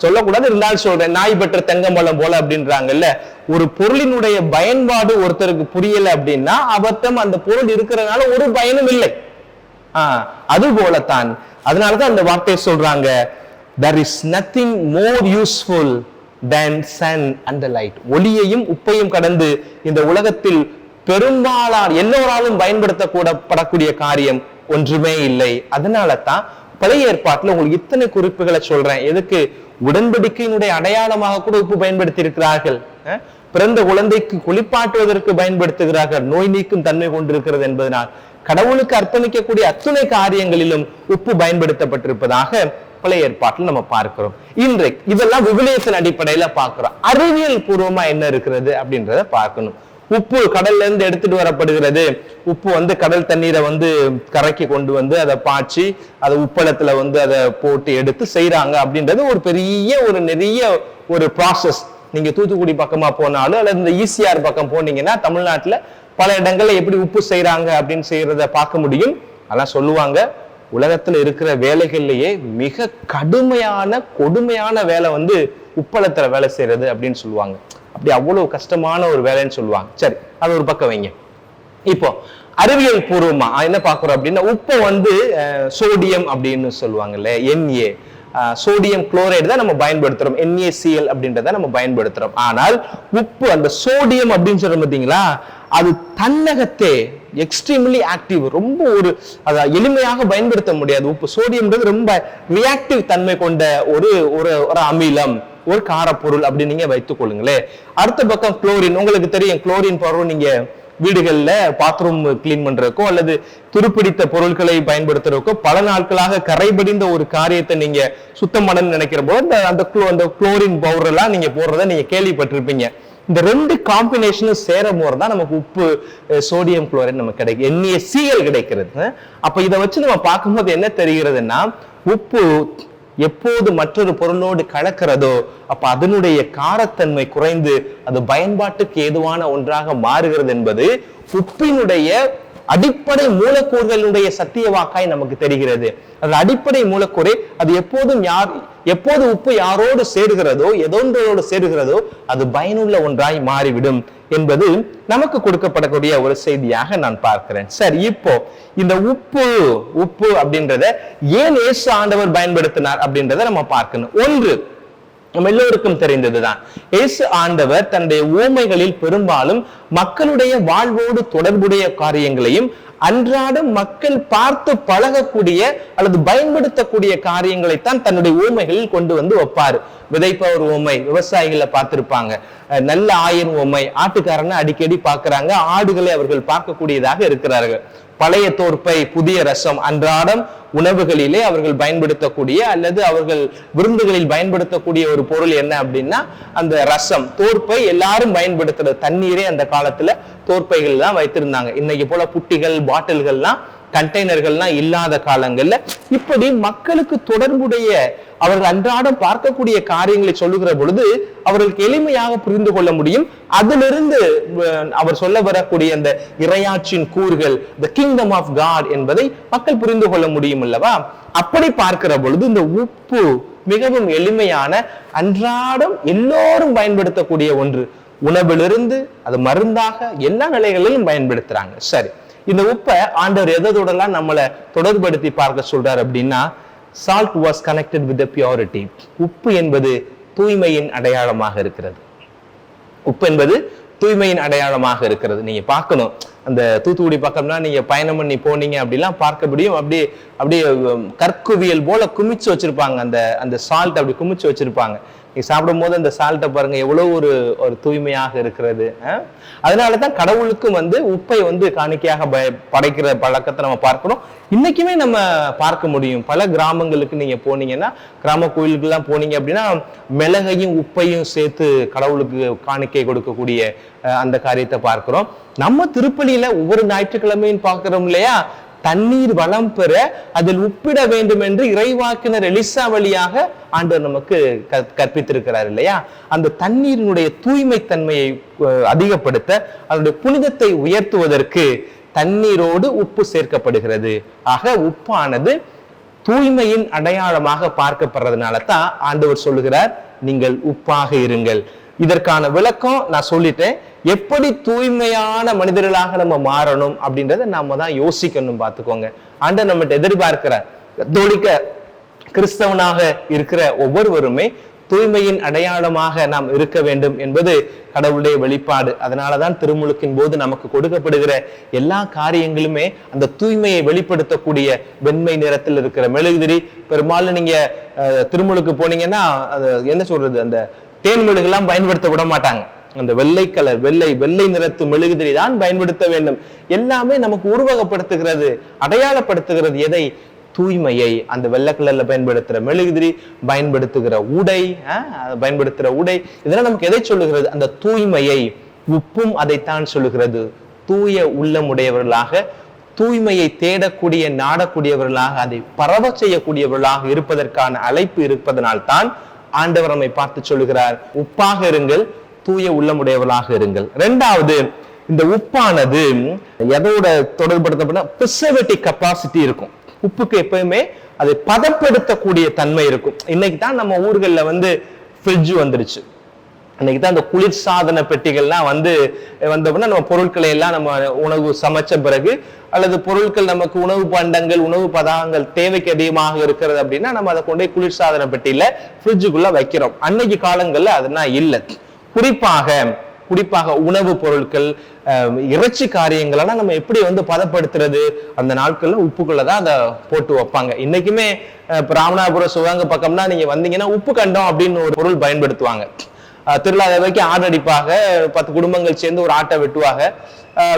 சொல்லக்கூடாது, இருந்தாலும் சொல்றேன், நாய் பெற்ற தெங்கம்பழம் போல அப்படின்றாங்கல்ல. ஒரு பொருளினுடைய பயன்பாடு ஒருத்தருக்கு புரியல அப்படின்னா அவர்த்தம் அந்த பொருள் இருக்கிறதுனால ஒரு பயனும் இல்லை. அது போலத்தான், அதனாலதான் அந்த வார்த்தையை சொல்றாங்க, there is nothing more useful than sun and the light. ஒளியையும் உப்பையும் கடந்து இந்த உலகத்தில் பெரும்பாலான எல்லோராலும் பயன்படுத்தப்படக்கூடிய காரியம் ஒன்றுமே இல்லை. அதனால தான் பழைய ஏற்பாட்டுல உங்களுக்கு இத்தனை குறிப்புகளை சொல்றேன். எதுக்கு? உடன்படிக்கையினுடைய அடையாளமாக கூட உப்பு பயன்படுத்தி இருக்கிறார்கள். பிறந்த குழந்தைக்கு குளிப்பாட்டுவதற்கு பயன்படுத்துகிறார்கள், நோய் நீக்கும் தன்மை கொண்டிருக்கிறது என்பதனால். கடவுளுக்கு அர்ப்பணிக்கக்கூடிய அத்துணை காரியங்களிலும் உப்பு பயன்படுத்தப்பட்டிருப்பதாக பழைய ஏற்பாட்டில் நம்ம பார்க்கிறோம். இன்றைக்கு இதெல்லாம் விவிலியத்தின் அடிப்படையில பார்க்கிறோம். அறிவியல் பூர்வமா என்ன இருக்கிறது அப்படின்றத பார்க்கணும். உப்பு கடல்ல இருந்து எடுத்துட்டு வரப்படுகிறது. உப்பு கடல் தண்ணீரை கரைக்கு கொண்டு அதை பாய்ச்சி அதை உப்பளத்துல அதை போட்டு எடுத்து செய்யறாங்க அப்படின்றது ஒரு பெரிய நிறைய ஒரு ப்ராசஸ். நீங்க தூத்துக்குடி பக்கமா போனாலும் அல்லது இந்த ஈசிஆர் பக்கம் போனீங்கன்னா தமிழ்நாட்டுல பல இடங்கள்ல எப்படி உப்பு செய்யறாங்க அப்படின்னு செய்யறத பார்க்க முடியும். அதெல்லாம் சொல்லுவாங்க, உலகத்துல இருக்கிற வேலைகள்லயே மிக கடுமையான கொடுமையான வேலை உப்பளத்துல வேலை செய்யறது அப்படின்னு சொல்லுவாங்க. அப்படி அவ்வளவு கஷ்டமான ஒரு வேலைன்னு சொல்லுவாங்க. சரி, அது ஒரு பக்கம் வைங்க. இப்போ அறிவியல் பூர்வமா என்ன பாக்குறோம் அப்படின்னா, உப்பை சோடியம் அப்படின்னு சொல்லுவாங்கல்ல, NA, சோடியம் குளோரைடு தான் நம்ம பயன்படுத்துறோம், NaCl அப்படின்றத நம்ம பயன்படுத்துறோம். ஆனால் உப்பு அந்த சோடியம் அப்படின்னு சொல்றோம் பார்த்தீங்களா, அது தன்னகத்தே எக்ஸ்ட்ரீம்லி ஆக்டிவ், ரொம்ப அதை எளிமையாக பயன்படுத்த முடியாது. உப்பு சோடியம்ன்றது ரொம்ப ரியாக்டிவ் தன்மை கொண்ட ஒரு அமிலம், ஒரு காரப்பொருள் அப்படின்னு நீங்க வைத்துக் கொள்ளுங்களேன். அடுத்த பக்கம் குளோரின். உங்களுக்கு தெரியும், குளோரின் பவுடர் நீங்க வீடுகள்ல பாத்ரூம் கிளீன் பண்றதுக்கோ அல்லது துருப்பிடித்த பொருட்களை பயன்படுத்துறதுக்கோ பல நாட்களாக கரைபடிந்த ஒரு காரியத்தை நீங்க சுத்தம் பண்ண நினைக்கிற போது அந்த குளோரின் பவுடர் எல்லாம் நீங்க போடுறத நீங்க கேள்விப்பட்டிருப்பீங்க. இந்த ரெண்டு காம்பினேஷனும் சேரும் போது தான் நமக்கு உப்பு சோடியம் குளோரைடு நமக்கு கிடைக்கும், NaCl கிடைக்கிறது. அப்ப இதை வச்சு நம்ம பார்க்கும்போது என்ன தெரிகிறதுன்னா, உப்பு எப்போது மற்றொரு பொருளோடு கலக்கிறதோ அப்ப அதனுடைய காரத்தன்மை குறைந்து அது பயன்பாட்டுக்கு ஏதுவான ஒன்றாக மாறுகிறது என்பது உப்பினுடைய அடிப்படை மூலக்கூறுகளுடைய சத்திய வாக்காய் நமக்கு தெரிகிறது. அது அடிப்படை மூலக்கூறு, அது எப்போது உப்பு யாரோடு சேருகிறதோ எதொன்றோடு சேருகிறதோ அது பயனுள்ள ஒன்றாய் மாறிவிடும் என்பது நமக்கு கொடுக்கப்படக்கூடிய ஒரு செய்தியாக நான் பார்க்கிறேன். சரி, இப்போ இந்த உப்பு அப்படின்றத ஏன் இயேசு ஆண்டவர் பயன்படுத்தினார் அப்படின்றத நம்ம பார்க்கணும். ஒன்று நம்ம எல்லோருக்கும் தெரிந்ததுதான், இயேசு ஆண்டவர் தன்னுடைய உவமைகளில் பெரும்பாலும் மக்களுடைய வாழ்வோடு தொடர்புடைய காரியங்களையும் அன்றாடம் மக்கள் பார்த்து பழகக்கூடிய அல்லது பயன்படுத்தக்கூடிய காரியங்களைத்தான் தன்னுடைய உவமைகளில் கொண்டு வைப்பாரு. விதைப்பவர் உவமை விவசாயிகளை பார்த்திருப்பாங்க, நல்ல ஆயன் உவமை ஆட்டுக்காரனை அடிக்கடி பார்க்கிறாங்க, ஆடுகளை அவர்கள் பார்க்கக்கூடியதாக இருக்கிறார்கள். பழைய தோற்பை புதிய ரசம் அன்றாடம் உணவுகளிலே அவர்கள் பயன்படுத்தக்கூடிய அல்லது அவர்கள் விருந்துகளில் பயன்படுத்தக்கூடிய ஒரு பொருள் என்ன அப்படின்னா அந்த ரசம். தோற்பை எல்லாரும் பயன்படுத்துற தண்ணீரே அந்த காலத்துல தோற்பைகள் தான் வைத்திருந்தாங்க. இன்னைக்கு போல புட்டிகள் பாட்டில்கள்லாம் கண்டெய்னர்கள்லாம் இல்லாத காலங்கள்ல இப்படி மக்களுக்கு தொடர்புடைய அவர்கள் அன்றாடம் பார்க்கக்கூடிய காரியங்களை சொல்லுகிற பொழுது அவர்களுக்கு எளிமையாக புரிந்து கொள்ள முடியும். அதிலிருந்து அவர் சொல்ல வரக்கூடிய அந்த இறையாட்சியின் கூறுகள், the kingdom of God என்பதை மக்கள் புரிந்து கொள்ள முடியும் அல்லவா? அப்படி பார்க்கிற பொழுது இந்த உப்பு மிகவும் எளிமையான அன்றாடம் எல்லோரும் பயன்படுத்தக்கூடிய ஒன்று. உணவிலிருந்து அது மருந்தாக எல்லா நிலைகளிலும் பயன்படுத்துறாங்க. சரி, இந்த உப்பை ஆண்டவர் எதோடலாம் நம்மளை தொடர்படுத்தி பார்க்க சொல்றாரு அப்படின்னா, salt was connected with the purity. உப்பு என்பது தூய்மையின் அடையாளமாக இருக்கிறது. உப்பு என்பது தூய்மையின் அடையாளமாக இருக்கிறது. நீங்க பார்க்கணும், அந்த தூத்துக்குடி பக்கம்னா நீங்க பயணம் பண்ணி போனீங்க அப்படிலாம் பார்க்க முடியும். அப்படியே கற்குவியல் போல குமிச்சு வச்சிருப்பாங்க, அந்த சால்ட் அப்படி குமிச்சு வச்சிருப்பாங்க. நீ சாப்பிடும் போது அந்த சால்ட்டை பாருங்க எவ்வளவு ஒரு தூய்மையாக இருக்கிறது. அதனாலதான் கடவுளுக்கும் வந்து உப்பை வந்து காணிக்கையாக படைக்கிற பழக்கத்தை நம்ம பார்க்கிறோம். இன்னைக்குமே நம்ம பார்க்க முடியும். பல கிராமங்களுக்கு நீங்க போனீங்கன்னா, கிராம கோயிலுக்கெல்லாம் போனீங்க அப்படின்னா மிளகையும் உப்பையும் சேர்த்து கடவுளுக்கு காணிக்கை கொடுக்கக்கூடிய அந்த காரியத்தை பார்க்கிறோம். நம்ம திருப்பலியில ஒவ்வொரு ஞாயிற்றுக்கிழமையும் பார்க்கிறோம் இல்லையா, தண்ணீர் வளம் பெற அதில் உப்பிட வேண்டும் என்று இறைவாக்கினர் எலிசா வழியாக ஆண்டவர் நமக்கு கற்பித்திருக்கிறார் இல்லையா. அந்த தண்ணீரினுடைய தூய்மை தன்மையை அதிகப்படுத்த, அதனுடைய புனிதத்தை உயர்த்துவதற்கு தண்ணீரோடு உப்பு சேர்க்கப்படுகிறது. ஆக உப்பானது தூய்மையின் அடையாளமாக பார்க்கப்படுறதுனால தான் ஆண்டவர் சொல்லுகிறார், நீங்கள் உப்பாக இருங்கள். இதற்கான விளக்கம் நான் சொல்லிட்டேன். எப்படி தூய்மையான மனிதர்களாக நம்ம மாறணும் அப்படின்றத நாம தான் யோசிக்கணும். பார்த்துக்கோங்க, ஆண்டவர் நம்மகிட்ட எதிர்பார்க்கிறார். கத்தோலிக்க கிறிஸ்தவனாக இருக்கிற ஒவ்வொருவருமே தூய்மையின் அடையாளமாக நாம் இருக்க வேண்டும் என்பது கடவுளுடைய வெளிப்பாடு. அதனாலதான் திருமுழுக்கின் போது நமக்கு கொடுக்கப்படுகிற எல்லா காரியங்களுமே அந்த தூய்மையை வெளிப்படுத்தக்கூடிய வெண்மை நிறத்தில் இருக்கிற மெழுகுதிரி. பெரும்பாலும் நீங்க திருமுழுக்கு போனீங்கன்னா என்ன சொல்றது, அந்த தேன் மெழுகுலாம் பயன்படுத்த விட மாட்டாங்க. அந்த வெள்ளை கலர் வெள்ளை நிறத்து மெழுகுதிரி தான் பயன்படுத்த வேண்டும். எல்லாமே நமக்கு உருவகப்படுத்துகிறது, அடையாளப்படுத்துகிறது. எதை? தூய்மையை. அந்த வெள்ளை கலர்ல பயன்படுத்துற மெழுகுதிரி, பயன்படுத்துகிற உடை, இதெல்லாம் நமக்கு எதை சொல்லுகிறது? அந்த தூய்மையை. உப்பும் அதைத்தான் சொல்லுகிறது. தூய உள்ளமுடையவர்களாக, தூய்மையை தேடக்கூடிய நாடக்கூடியவர்களாக, அதை பரவ செய்யக்கூடியவர்களாக இருப்பதற்கான அழைப்பு இருப்பதனால் தான் ஆண்டவர் நம்மை பார்த்து சொல்லுகிறார், உப்பாக இருங்கள், தூய உள்ளமுடையவர்களாக இருங்கள். இரண்டாவது, இந்த உப்பானது எதோட தொடர்படுத்த பிரிசர்வேட்டிவ் கெப்பாசிட்டி இருக்கும். உப்புக்கு எப்பயுமே அதை பதப்படுத்தக்கூடிய தன்மை இருக்கும். இன்னைக்கு தான் நம்ம ஊர்கள்ல வந்து ஃப்ரிட்ஜ் வந்துருச்சு. இன்னைக்கு தான் அந்த குளிர்சாதன பெட்டிகள்லாம் வந்தோம்னா நம்ம பொருட்களை எல்லாம் நம்ம உணவு சமைச்ச பிறகு, அல்லது பொருட்கள் நமக்கு உணவு பண்டங்கள், உணவு பதார்த்தங்கள் தேவைக்கு அதிகமாக இருக்கிறது அப்படின்னா நம்ம அதை கொண்டு போய் குளிர்சாதன பெட்டியில ஃப்ரிட்ஜுக்குள்ள வைக்கிறோம். அன்னைக்கு காலங்கள்ல அதெல்லாம் இல்லை. குறிப்பாக உணவு பொருட்கள், இறைச்சி காரியங்களெல்லாம் நம்ம எப்படி பதப்படுத்துறது? அந்த நாட்கள்ல உப்புக்குள்ளதான் அதை போட்டு வைப்பாங்க. இன்னைக்குமே ராமநாதபுரம் சிவகங்கை பக்கம்னா நீங்க வந்தீங்கன்னா உப்பு கண்டம் அப்படின்னு ஒரு பொருள் பயன்படுத்துவாங்க. திருவிழா தேவைக்கு ஆடு அடிப்பாக, 10 குடும்பங்கள் சேர்ந்து ஒரு ஆட்டை வெட்டுவாங்க.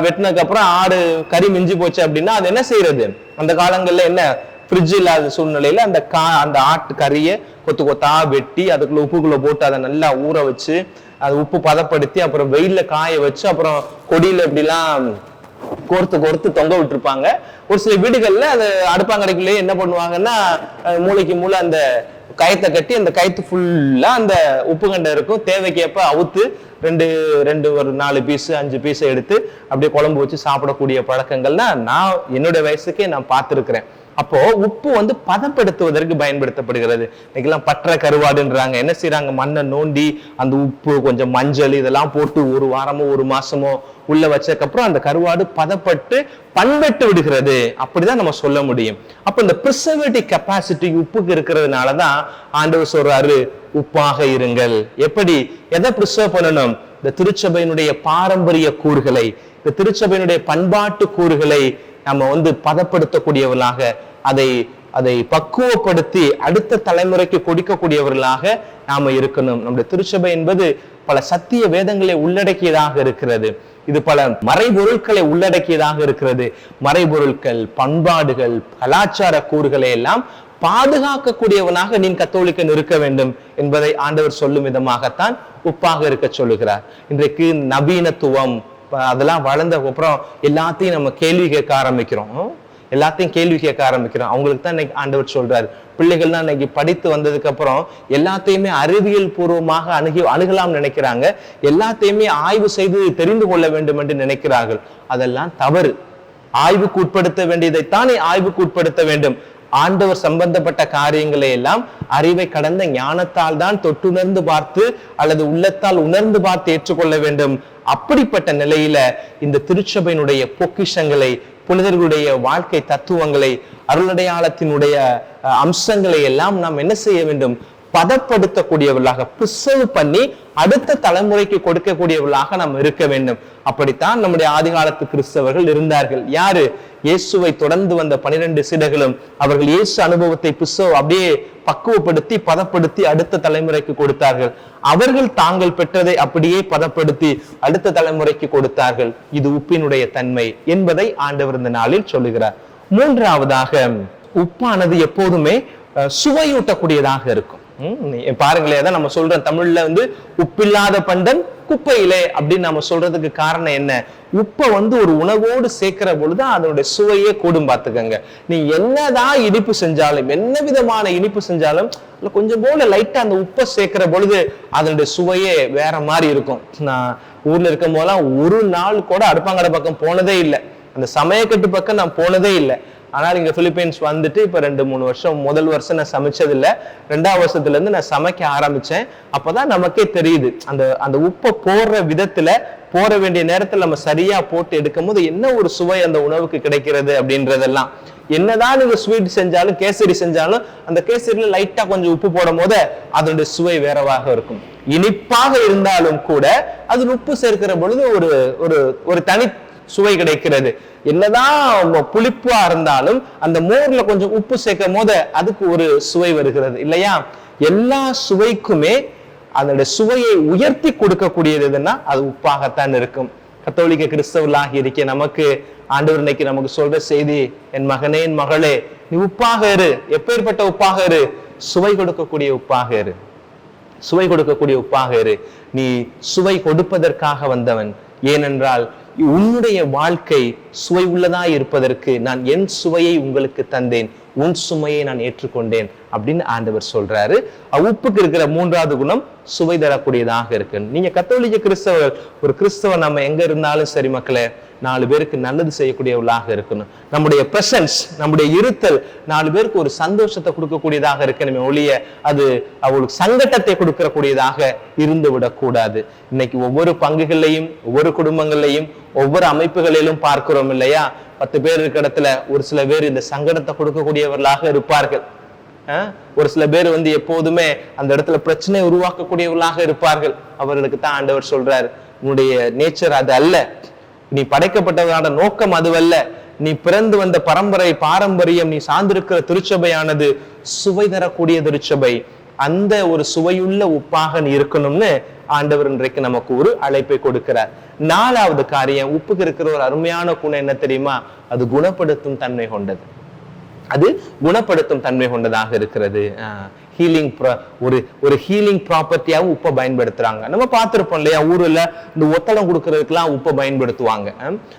வெட்டினதுக்கு அப்புறம் ஆடு கறி மிஞ்சி போச்சு அப்படின்னா அது என்ன செய்யறது? அந்த காலங்கள்ல என்ன ஃப்ரிட்ஜ் இல்லாத சூழ்நிலையில அந்த ஆட்டு கறியை கொத்து கொத்தா வெட்டி அதுக்குள்ள உப்புக்குள்ள போட்டு அதை நல்லா ஊற வச்சு, அது உப்பு பதப்படுத்தி, அப்புறம் வெயில்ல காய வச்சு, அப்புறம் கொடியில இப்படிலாம் கோர்த்து தொங்க விட்டுருப்பாங்க. ஒரு சில வீடுகள்ல அது அடுப்பாங்கரைக்குள்ளேயே என்ன பண்ணுவாங்கன்னா, மூளைக்கு மூளை அந்த கயத்தை கட்டி, அந்த கயத்து ஃபுல்லா அந்த உப்பு கண்டை இருக்கும். தேவைக்கு ஏற்ப அவுத்து ரெண்டு ஒரு 4 பீஸ் 5 பீஸை எடுத்து அப்படியே குழம்பு வச்சு சாப்பிடக்கூடிய பழக்கங்கள்னா நான் என்னுடைய வயசுக்கே நான் பார்த்துருக்கிறேன். அப்போ உப்பு பதப்படுத்துவதற்கு பயன்படுத்தப்படுகிறது. இன்னைக்கெல்லாம் பற்ற கருவாடுன்றாங்க. என்ன செய்யறாங்க? மண்ணை நோண்டி அந்த உப்பு, கொஞ்சம் மஞ்சள் இதெல்லாம் போட்டு 1 வாரமோ 1 மாசமோ உள்ள வச்சதுக்கப்புறம் அந்த கருவாடு பதப்பட்டு பண்பட்டு விடுகிறது. அப்படிதான் நம்ம சொல்ல முடியும். அப்ப இந்த பிரிசர்வேட்டிவ் கெப்பாசிட்டி உப்புக்கு இருக்கிறதுனாலதான் ஆண்டவர் சொல்றாரு, உப்பாக இருங்கள். எப்படி? எதை பிரிசர்வ் பண்ணணும்? இந்த திருச்சபையினுடைய பாரம்பரிய கூறுகளை, இந்த திருச்சபையினுடைய பண்பாட்டு கூறுகளை நம்ம பதப்படுத்தக்கூடியவர்களாக, அதை பக்குவப்படுத்தி அடுத்த தலைமுறைக்கு கொடுக்கக்கூடியவர்களாக நாம இருக்கணும். நம்முடைய திருச்சபை என்பது பல சத்திய வேதங்களை உள்ளடக்கியதாக இருக்கிறது. இது பல மறைபொருட்களை உள்ளடக்கியதாக இருக்கிறது. மறைபொருட்கள், பண்பாடுகள், கலாச்சார கூறுகளை எல்லாம் பாதுகாக்கக்கூடியவனாக நீ கத்தோலிக்கன் இருக்க வேண்டும் என்பதை ஆண்டவர் சொல்லும் விதமாகத்தான் உப்பாக இருக்க சொல்லுகிறார். இன்றைக்கு நவீனத்துவம் அதெல்லாம் வளர்ந்த அப்புறம் எல்லாத்தையும் நம்ம கேள்வி கேட்க ஆரம்பிக்கிறோம். அவங்களுக்கு தான் இன்னைக்கு ஆண்டவர் சொல்றாரு, பிள்ளைகள் தான் இன்னைக்கு படித்து வந்ததுக்கு அப்புறம் எல்லாத்தையுமே அறிவியல் பூர்வமாக அணுகலாம் நினைக்கிறாங்க. எல்லாத்தையுமே ஆய்வு செய்து தெரிந்து கொள்ள வேண்டும் என்று நினைக்கிறார்கள். அதெல்லாம் தவறு. ஆய்வுக்கு உட்படுத்த வேண்டியதைத்தானே ஆய்வுக்கு உட்படுத்த வேண்டும். ஆண்டவர் சம்பந்தப்பட்ட காரியங்களை எல்லாம் அறிவை கடந்த ஞானத்தால் தான் தொட்டுணர்ந்து பார்த்து, அல்லது உள்ளத்தால் உணர்ந்து பார்த்து ஏற்றுக்கொள்ள வேண்டும். அப்படிப்பட்ட நிலையில இந்த திருச்சபையினுடைய பொக்கிஷங்களை, புனிதர்களுடைய வாழ்க்கை தத்துவங்களை, அருளடையாளத்தினுடைய அம்சங்களை எல்லாம் நாம் என்ன செய்ய வேண்டும்? பதப்படுத்தக்கூடியவர்களாக பிரிசர்வ் பண்ணி அடுத்த தலைமுறைக்கு கொடுக்கக்கூடியவர்களாக நாம் இருக்க வேண்டும். அப்படித்தான் நம்முடைய ஆதிகாலத்து கிறிஸ்தவர்கள் இருந்தார்கள். யாரு? இயேசுவை தொடர்ந்து வந்த 12 சீடர்களும் அவர்கள் இயேசு அனுபவத்தை அப்படியே பக்குவப்படுத்தி பதப்படுத்தி அடுத்த தலைமுறைக்கு கொடுத்தார்கள். அவர்கள் தாங்கள் பெற்றதை அப்படியே பதப்படுத்தி அடுத்த தலைமுறைக்கு கொடுத்தார்கள். இது உப்பினுடைய தன்மை என்பதை ஆண்டவர் இந்த நாளில் சொல்லுகிறார். மூன்றாவதாக, உப்பானது எப்போதுமே சுவையூட்டக்கூடியதாக இருக்கும். பாருங்களேன், அதான் நம்ம சொல்றோம் தமிழ்ல வந்து உப்பில்லாத பண்டம் குப்பையிலே அப்படின்னு நம்ம சொல்றதுக்கு காரணம் என்ன? உப்பை வந்து ஒரு உணவோடு சேர்க்கிற பொழுது அதனுடைய சுவையே கூடும். பார்த்துக்கங்க, நீ என்னதான் இனிப்பு செஞ்சாலும், என்ன விதமான இனிப்பு செஞ்சாலும் கொஞ்சம் போல லைட்டா அந்த உப்பை சேர்க்கிற பொழுது அதனுடைய சுவையே வேற மாதிரி இருக்கும். நான் ஊர்ல இருக்கும் போதெல்லாம் ஒரு நாள் கூட அடுப்பாங்கடை பக்கம் போனதே இல்லை, அந்த சமயக்கட்டு பக்கம் நான் போனதே இல்லை. ஆனால் இங்க பிலிப்பைன்ஸ் வந்துட்டு இப்ப 2-3 வருஷம், முதல் வருஷம் நான் சமைச்சது இல்லை, 2ஆம் வருஷத்துல இருந்து நான் சமைக்க ஆரம்பிச்சேன். அப்பதான் நமக்கே தெரியுது அந்த உப்பை போடுற விதத்துல, போற வேண்டிய நேரத்துல நம்ம சரியா போட்டு எடுக்கும் போது என்ன ஒரு சுவை அந்த உணவுக்கு கிடைக்கிறது அப்படின்றதெல்லாம். என்னதான் நீங்க ஸ்வீட் செஞ்சாலும், கேசரி செஞ்சாலும், அந்த கேசரியில லைட்டா கொஞ்சம் உப்பு போடும் போது அதனுடைய சுவை வேறவாக இருக்கும். இனிப்பாக இருந்தாலும் கூட அதில் உப்பு சேர்க்கிற பொழுது ஒரு தனி சுவை கிடைக்கிறது. என்னதான் புளிப்பா இருந்தாலும் அந்த மோர்ல கொஞ்சம் உப்பு சேர்க்கும் போது அதுக்கு ஒரு சுவை வருகிறது இல்லையா? எல்லா சுவைக்குமே அதனுடைய சுவையை உயர்த்தி கொடுக்கக்கூடியது எதுன்னா அது உப்பாகத்தான் இருக்கும். கத்தோலிக்க கிறிஸ்தவர்களாகி இருக்க நமக்கு ஆண்டவர் இன்னைக்கு நமக்கு சொல்ற செய்தி, என் மகனே, என் மகளே, நீ உப்பாக இரு. எப்பேற்பட்ட உப்பாக இரு? சுவை கொடுக்கக்கூடிய உப்பாக இரு. சுவை கொடுக்கக்கூடிய உப்பாக இரு. நீ சுவை கொடுப்பதற்காக வந்தவன். ஏனென்றால் உன்னுடைய வாழ்க்கை சுவை உள்ளதாய் இருப்பதற்கு நான் என் சுவையை உங்களுக்கு தந்தேன், உன் சுமையை நான் ஏற்றுக்கொண்டேன் அப்படின்னு ஆண்டவர் சொல்றாரு. உப்புக்கு இருக்கிற மூன்றாவது குணம் சுவை தரக்கூடியதாக இருக்கு. நீங்க கத்தோலிக்க கிறிஸ்தவர்கள், ஒரு கிறிஸ்தவ நம்ம எங்க இருந்தாலும் சரி மக்களே, 4 பேருக்கு நல்லது செய்யக்கூடியவர்களாக இருக்கணும். நம்முடைய பிரசன்ஸ், நம்முடைய இருத்தல் 4 பேருக்கு ஒரு சந்தோஷத்தை கொடுக்கக்கூடியதாக இருக்கணுமே ஒழிய அது அவங்களுக்கு சங்கட்டத்தை கொடுக்கக்கூடியதாக இருந்து விடக்கூடாது. இன்னைக்கு ஒவ்வொரு பங்குகளையும், ஒவ்வொரு குடும்பங்களையும், ஒவ்வொரு அமைப்புகளிலும் பார்க்கிறோம் இல்லையா? 10 பேர் இருக்கிற இடத்துல ஒரு சில பேர் இந்த சங்கடத்தை கொடுக்கக்கூடியவர்களாக இருப்பார்கள். ஒரு சில பேர் வந்து எப்போதுமே அந்த இடத்துல பிரச்சனை உருவாக்கக்கூடியவர்களாக இருப்பார்கள். அவர்களுக்கு தான் ஆண்டவர் சொல்றாரு, உன்னுடைய நேச்சர் அது அல்ல, நீ படைக்கப்பட்டவரான நோக்கம் அதுவல்ல, நீ பிறந்து வந்த பாரம்பரியம், நீ சார்ந்திருக்கிற திருச்சபையானது சுவை தரக்கூடிய திருச்சபை. அந்த ஒரு சுவையுள்ள உப்பாக நீ இருக்கணும்னு ஆண்டவர் இன்றைக்கு நமக்கு ஒரு அழைப்பை கொடுக்கிறார். 4வது காரியம், உப்புக்கு இருக்கிற ஒரு அருமையான குணம் என்ன தெரியுமா? அது குணப்படுத்தும் தன்மை கொண்டது. அது குணப்படுத்தும் தன்மை கொண்டதாக இருக்கிறது. ஹீலிங் ஒரு ஹீலிங் ப்ராப்பர்ட்டியாகவும் உப்பை பயன்படுத்துறாங்க. நம்ம பார்த்துருப்போம் இல்லையா? ஊர்ல இந்த ஒத்தடம் கொடுக்கறதுக்கெல்லாம் உப்பை பயன்படுத்துவாங்க.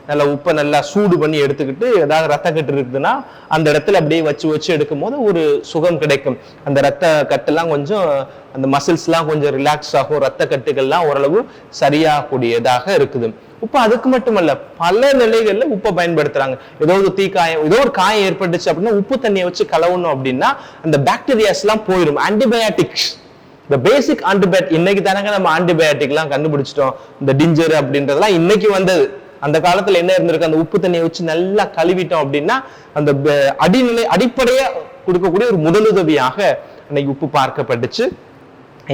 நல்லா உப்பை நல்லா சூடு பண்ணி எடுத்துக்கிட்டு ஏதாவது ரத்த கட்டு இருக்குதுன்னா அந்த இடத்துல அப்படியே வச்சு எடுக்கும் போது ஒரு சுகம் கிடைக்கும். அந்த ரத்த கட்டெல்லாம் கொஞ்சம், அந்த மசில்ஸ் எல்லாம் கொஞ்சம் ரிலாக்ஸ் ஆகும், ரத்த கட்டுகள்லாம் ஓரளவு சரியாகக்கூடியதாக இருக்குது. உப்பு அதுக்கு மட்டுமல்ல, பல நிலைகள்ல உப்பை பயன்படுத்துறாங்க. ஏதாவது தீக்காயம், ஏதோ ஒரு காயம் ஏற்பட்டுச்சு அப்படின்னா உப்பு தண்ணியை வச்சு கலவணும் அப்படின்னா அந்த பாக்டீரியாஸ் எல்லாம் போயிடும். ஆன்டிபயோட்டிக்ஸ், இந்த பேசிக் ஆன்டிபயோட்டிக், இன்னைக்கு தானங்க நம்ம ஆன்டிபயோட்டிக் எல்லாம் கண்டுபிடிச்சிட்டோம். இந்த டிஞ்சர் அப்படின்றதெல்லாம் இன்னைக்கு வந்தது. அந்த காலத்துல என்ன இருந்திருக்கு? அந்த உப்பு தண்ணியை வச்சு நல்லா கழுவிட்டோம் அப்படின்னா அந்த அடிப்படையா கொடுக்கக்கூடிய ஒரு முதலுதவியாக இன்னைக்கு உப்பு பார்க்கப்பட்டுச்சு.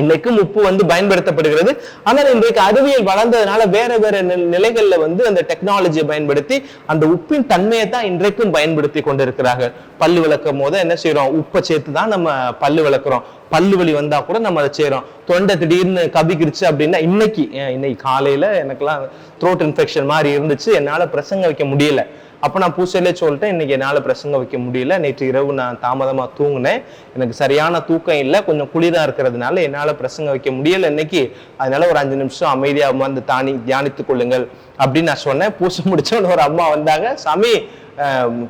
இன்னைக்கும் உப்பு வந்து பயன்படுத்தப்படுகிறது. ஆனால் இன்றைக்கு அறிவியல் வளர்ந்ததுனால வேற நிலைகள்ல வந்து அந்த டெக்னாலஜியை பயன்படுத்தி அந்த உப்பின் தன்மையை தான் இன்றைக்கும் பயன்படுத்தி கொண்டிருக்கிறார்கள். பல்லு விளக்கும் போது என்ன செய்யறோம்? உப்பை சேர்த்து தான் நம்ம பல்லு விளக்குறோம். பல்லு வலி வந்தா கூட நம்ம அதை செய்யறோம். தொண்டை திடீர்னு கபிக்கிருச்சு அப்படின்னா, இன்னைக்கு காலையில எனக்கெல்லாம் த்ரோட் இன்ஃபெக்ஷன் மாதிரி இருந்துச்சு, என்னால பிரசங்க வைக்க முடியல. அப்போ நான் பூசையிலே சொல்லிட்டேன், இன்னைக்கு என்னால் பிரசங்க வைக்க முடியல, நேற்று இரவு நான் தாமதமாக தூங்கினேன், எனக்கு சரியான தூக்கம் இல்லை, கொஞ்சம் குளிராக இருக்கிறதுனால என்னால் பிரசங்க வைக்க முடியலை இன்னைக்கு, அதனால ஒரு 5 நிமிஷம் அமைதியாக வந்து தியானித்துக் கொள்ளுங்கள் அப்படின்னு நான் சொன்னேன். பூசை முடிச்சோன்னு ஒரு அம்மா வந்தாங்க, சாமி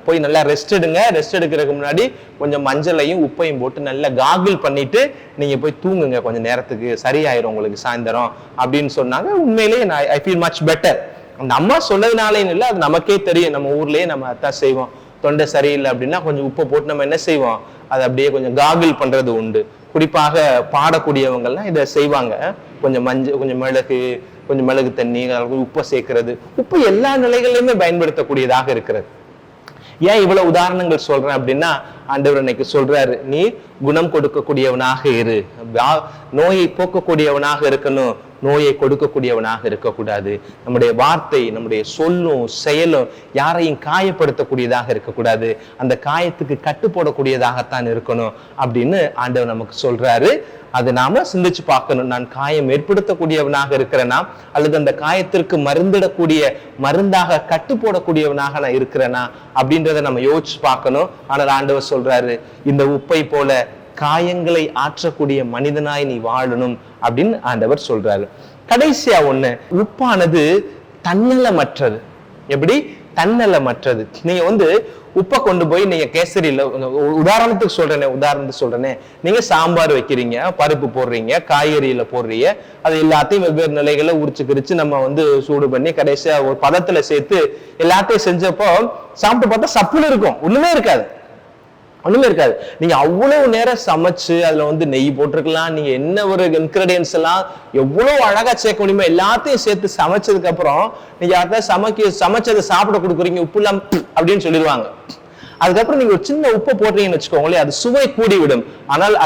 போய் நல்லா ரெஸ்ட் எடுங்க, ரெஸ்ட் எடுக்கிறதுக்கு முன்னாடி கொஞ்சம் மஞ்சளையும் உப்பையும் போட்டு நல்லா காகிள் பண்ணிட்டு நீங்க போய் தூங்குங்க, கொஞ்சம் நேரத்துக்கு சரியாயிரும் உங்களுக்கு சாயந்தரம் அப்படின்னு சொன்னாங்க. உண்மையிலேயே ஐ ஃபீல் மச் பெட்டர். அந்த அம்மா சொன்னதுனாலேன்னு இல்லை, அது நமக்கே தெரியும். நம்ம ஊர்லயே நம்ம அதான் செய்வோம். தொண்டை சரியில்லை அப்படின்னா கொஞ்சம் உப்பை போட்டு நம்ம என்ன செய்வோம், அதை அப்படியே கொஞ்சம் காகிள் பண்றது உண்டு. குறிப்பாக பாடக்கூடியவங்கள்லாம் இதை செய்வாங்க. கொஞ்சம் மஞ்சள், கொஞ்சம் மிளகு தண்ணி, உப்பை சேர்க்கிறது. உப்பு எல்லா நிலைகளிலுமே பயன்படுத்தக்கூடியதாக இருக்கிறது. ஏன் இவ்வளவு உதாரணங்கள் சொல்றேன் அப்படின்னா, ஆண்டவர் இன்னைக்கு சொல்றாரு, நீ குணம் கொடுக்கக்கூடியவனாக இரு, நோயை போக்கக்கூடியவனாக இருக்கணும், நோயை கொடுக்கக்கூடியவனாக இருக்கக்கூடாது. நம்முடைய வார்த்தை, நம்முடைய சொல்லும் செயலும் யாரையும் காயப்படுத்தக்கூடியதாக இருக்கக்கூடாது, அந்த காயத்துக்கு கட்டு போடக்கூடியதாகத்தான் இருக்கணும் அப்படின்னு ஆண்டவர் நமக்கு சொல்றாரு. அது நாம சிந்திச்சு பார்க்கணும். நான் காயம் ஏற்படுத்தக்கூடியவனாக இருக்கிறேனா, அல்லது அந்த காயத்திற்கு மருந்திடக்கூடிய மருந்தாக கட்டு போடக்கூடியவனாக நான் இருக்கிறேனா அப்படின்றத நம்ம யோசிச்சு பார்க்கணும். ஆனால் ஆண்டவர் சொல்றாரு, இந்த உப்பை போல காயங்களை ஆற்றக்கூடிய மனிதனாய் நீ வாழணும் அப்படின்னு ஆண்டவர் சொல்றாரு. கடைசியா ஒண்ணு, உப்பானது தன்னலமற்றது. எப்படி தன்னலமற்றது? நீங்க உப்பை கொண்டு போய் நீங்க கேசரியில, உதாரணத்துக்கு சொல்றேனே, நீங்க சாம்பார் வைக்கிறீங்க, பருப்பு போடுறீங்க, காய்கறியில போடுறீங்க, அது எல்லாத்தையும் வெவ்வேறு நிலைகளை உரிச்சு நம்ம சூடு பண்ணி கடைசியா ஒரு பதத்துல சேர்த்து எல்லாத்தையும் செஞ்சப்போ சாப்பிட்டு பார்த்தா சப்புன்னு இருக்கும், ஒண்ணுமே இருக்காது. நீங்க அவ்வளவு நேரம் சமைச்சு அதுல நெய் போட்டிருக்கலாம், நீங்க என்ன ஒரு இன்கிரீடியன்ஸ் எல்லாம் எவ்வளவு அழகா சேர்க்க முடியுமோ எல்லாத்தையும் சேர்த்து சமைச்சதுக்கு அப்புறம் நீங்க யார்கிட்ட சமைச்சதை சாப்பிட கொடுக்குறீங்க, உப்பு இல்லாம அப்படின்னு சொல்லிடுவாங்க. அதுக்கப்புறம் நீங்க ஒரு சின்ன உப்பு போடுறீங்கன்னு வச்சுக்கோங்களேன், அது சுவை கூடிவிடும். ஆனால்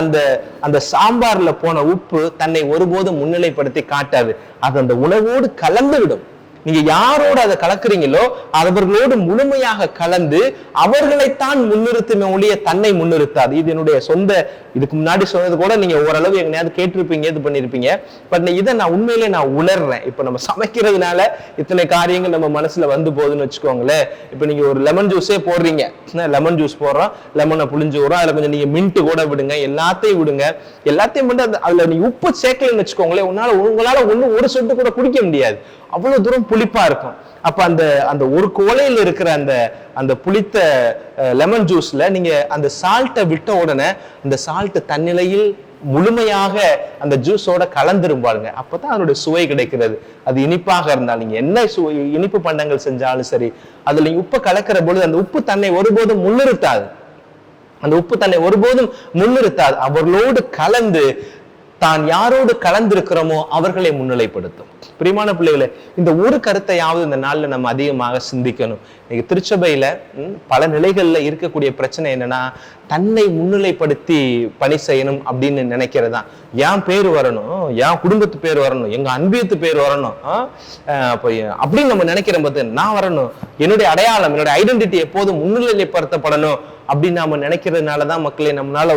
அந்த சாம்பார்ல போன உப்பு தன்னை ஒருபோதும் முன்னிலைப்படுத்தி காட்டாது, அது அந்த உணவோடு கலந்து விடும். நீங்க யாரோடு அதை கலக்குறீங்களோ அவர்களோடு முழுமையாக கலந்து அவர்களைத்தான் முன்னிறுத்துமே ஒழிய தன்னை முன்னிறுத்தாது. இது என்னுடைய சொந்த, இதுக்கு முன்னாடி சொன்னது கூட நீங்க ஓரளவு எங்கேயாவது கேட்டிருப்பீங்க, இது பண்ணிருப்பீங்க. பட் இதை நான் உண்மையிலே நான் உணர்றேன். இப்ப நம்ம சமைக்கிறதுனால இத்தனை காரியங்கள் நம்ம மனசுல போகுதுன்னு வச்சுக்கோங்களேன். இப்ப நீங்க ஒரு லெமன் ஜூஸே போடுறீங்க, லெமன் ஜூஸ் போடுறோம், லெமனை புளிஞ்சு விடுறோம், அதுல கொஞ்சம் நீங்க மின்ட் கூட விடுங்க, எல்லாத்தையும் விடுங்க, எல்லாத்தையும் விட்டு அதுல நீங்க உப்பு சேர்க்கலன்னு வச்சுக்கோங்களேன், உங்களால ஒரு சொட்டு கூட குடிக்க முடியாது, அவ்வளவு தூரம் புளிப்பா இருக்கும். அப்ப அந்த ஒரு கோலையில் இருக்கிற அந்த புளித்த லெமன் ஜூஸ்ல நீங்க அந்த சால்ட்டை விட்ட உடனே அந்த சால்ட் தன்னிலையில் முழுமையாக அந்த ஜூஸோட கலந்துரும் பாருங்க, அப்பதான் அதனுடைய சுவை கிடைக்கிறது. அது இனிப்பாக இருந்தால் நீங்க என்ன இனிப்பு பண்டங்கள் செஞ்சாலும் சரி, அதுல நீங்க உப்பு கலக்கிற பொழுது அந்த உப்பு தன்னை ஒருபோதும் முன்னிறுத்தாது, அவர்களோடு கலந்து தான் யாரோடு கலந்திருக்கிறோமோ அவர்களை முன்னிலைப்படுத்தும். பிரியமான பிள்ளைகளை, இந்த ஒரு கருத்தையாவது இந்த நாள்ல நம்ம அதிகமாக சிந்திக்கணும். இன்னைக்கு திருச்சபையில பல நிலைகள்ல இருக்கக்கூடிய பிரச்சனை என்னன்னா, தன்னை முன்னிலைப்படுத்தி பணி செய்யணும் அப்படின்னு நினைக்கிறதா. என் பேர் வரணும், என் குடும்பத்து பேர் வரணும், எங்க அன்பியத்து பேர் வரணும், அப்படின்னு நம்ம நினைக்கிற போது நான் வரணும், என்னுடைய அடையாளம், என்னுடைய ஐடென்டிட்டி எப்போதும் முன்னிலைப்படுத்தப்படணும் அப்படின்னு நாம நினைக்கிறதுனாலதான் மக்களே நம்மளால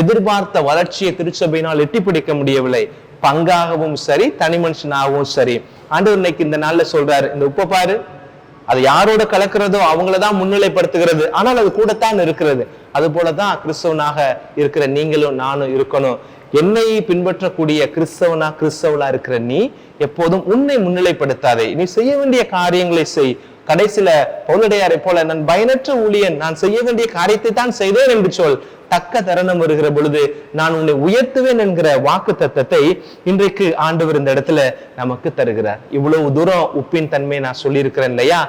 எதிர்பார்த்த வளர்ச்சியை திருச்சபையினால் எட்டி பிடிக்க முடியவில்லை. பங்காகவும் சரி, தனி மனுஷனாகவும் சரி. ஆண்டவர் இன்னைக்கு இந்த நாள்ல சொல்றாரு, இந்த உப்பை பாரு, அது யாரோட கலக்கிறதோ அவங்களதான் முன்னிலைப்படுத்துகிறது, ஆனால் அது கூடத்தான் இருக்கிறது. அது போலதான் கிறிஸ்தவனாக இருக்கிற நீங்களும் நானும் இருக்கணும். என்னை பின்பற்றக்கூடிய கிறிஸ்தவளா இருக்கிற நீ எப்போதும் உன்னை முன்னிலைப்படுத்தாதே, நீ செய்ய வேண்டிய காரியங்களை செய். கடைசியில பவுலடியாரை போல, நான் பயனற்ற ஊழியன், நான் செய்ய வேண்டிய காரியத்தை தான் செய்தேன் என்று சொல், தக்க தருணம் வருகிற பொழுது நான் உன்னை உயர்த்துவேன் என்கிற வாக்கு தத்தத்தை இன்றைக்கு ஆண்டவர் இந்த இடத்துல நமக்கு தருகிறார். இவ்வளவு தூரம் உப்பின் தன்மையை நான் சொல்லியிருக்கிறேன் இல்லையா?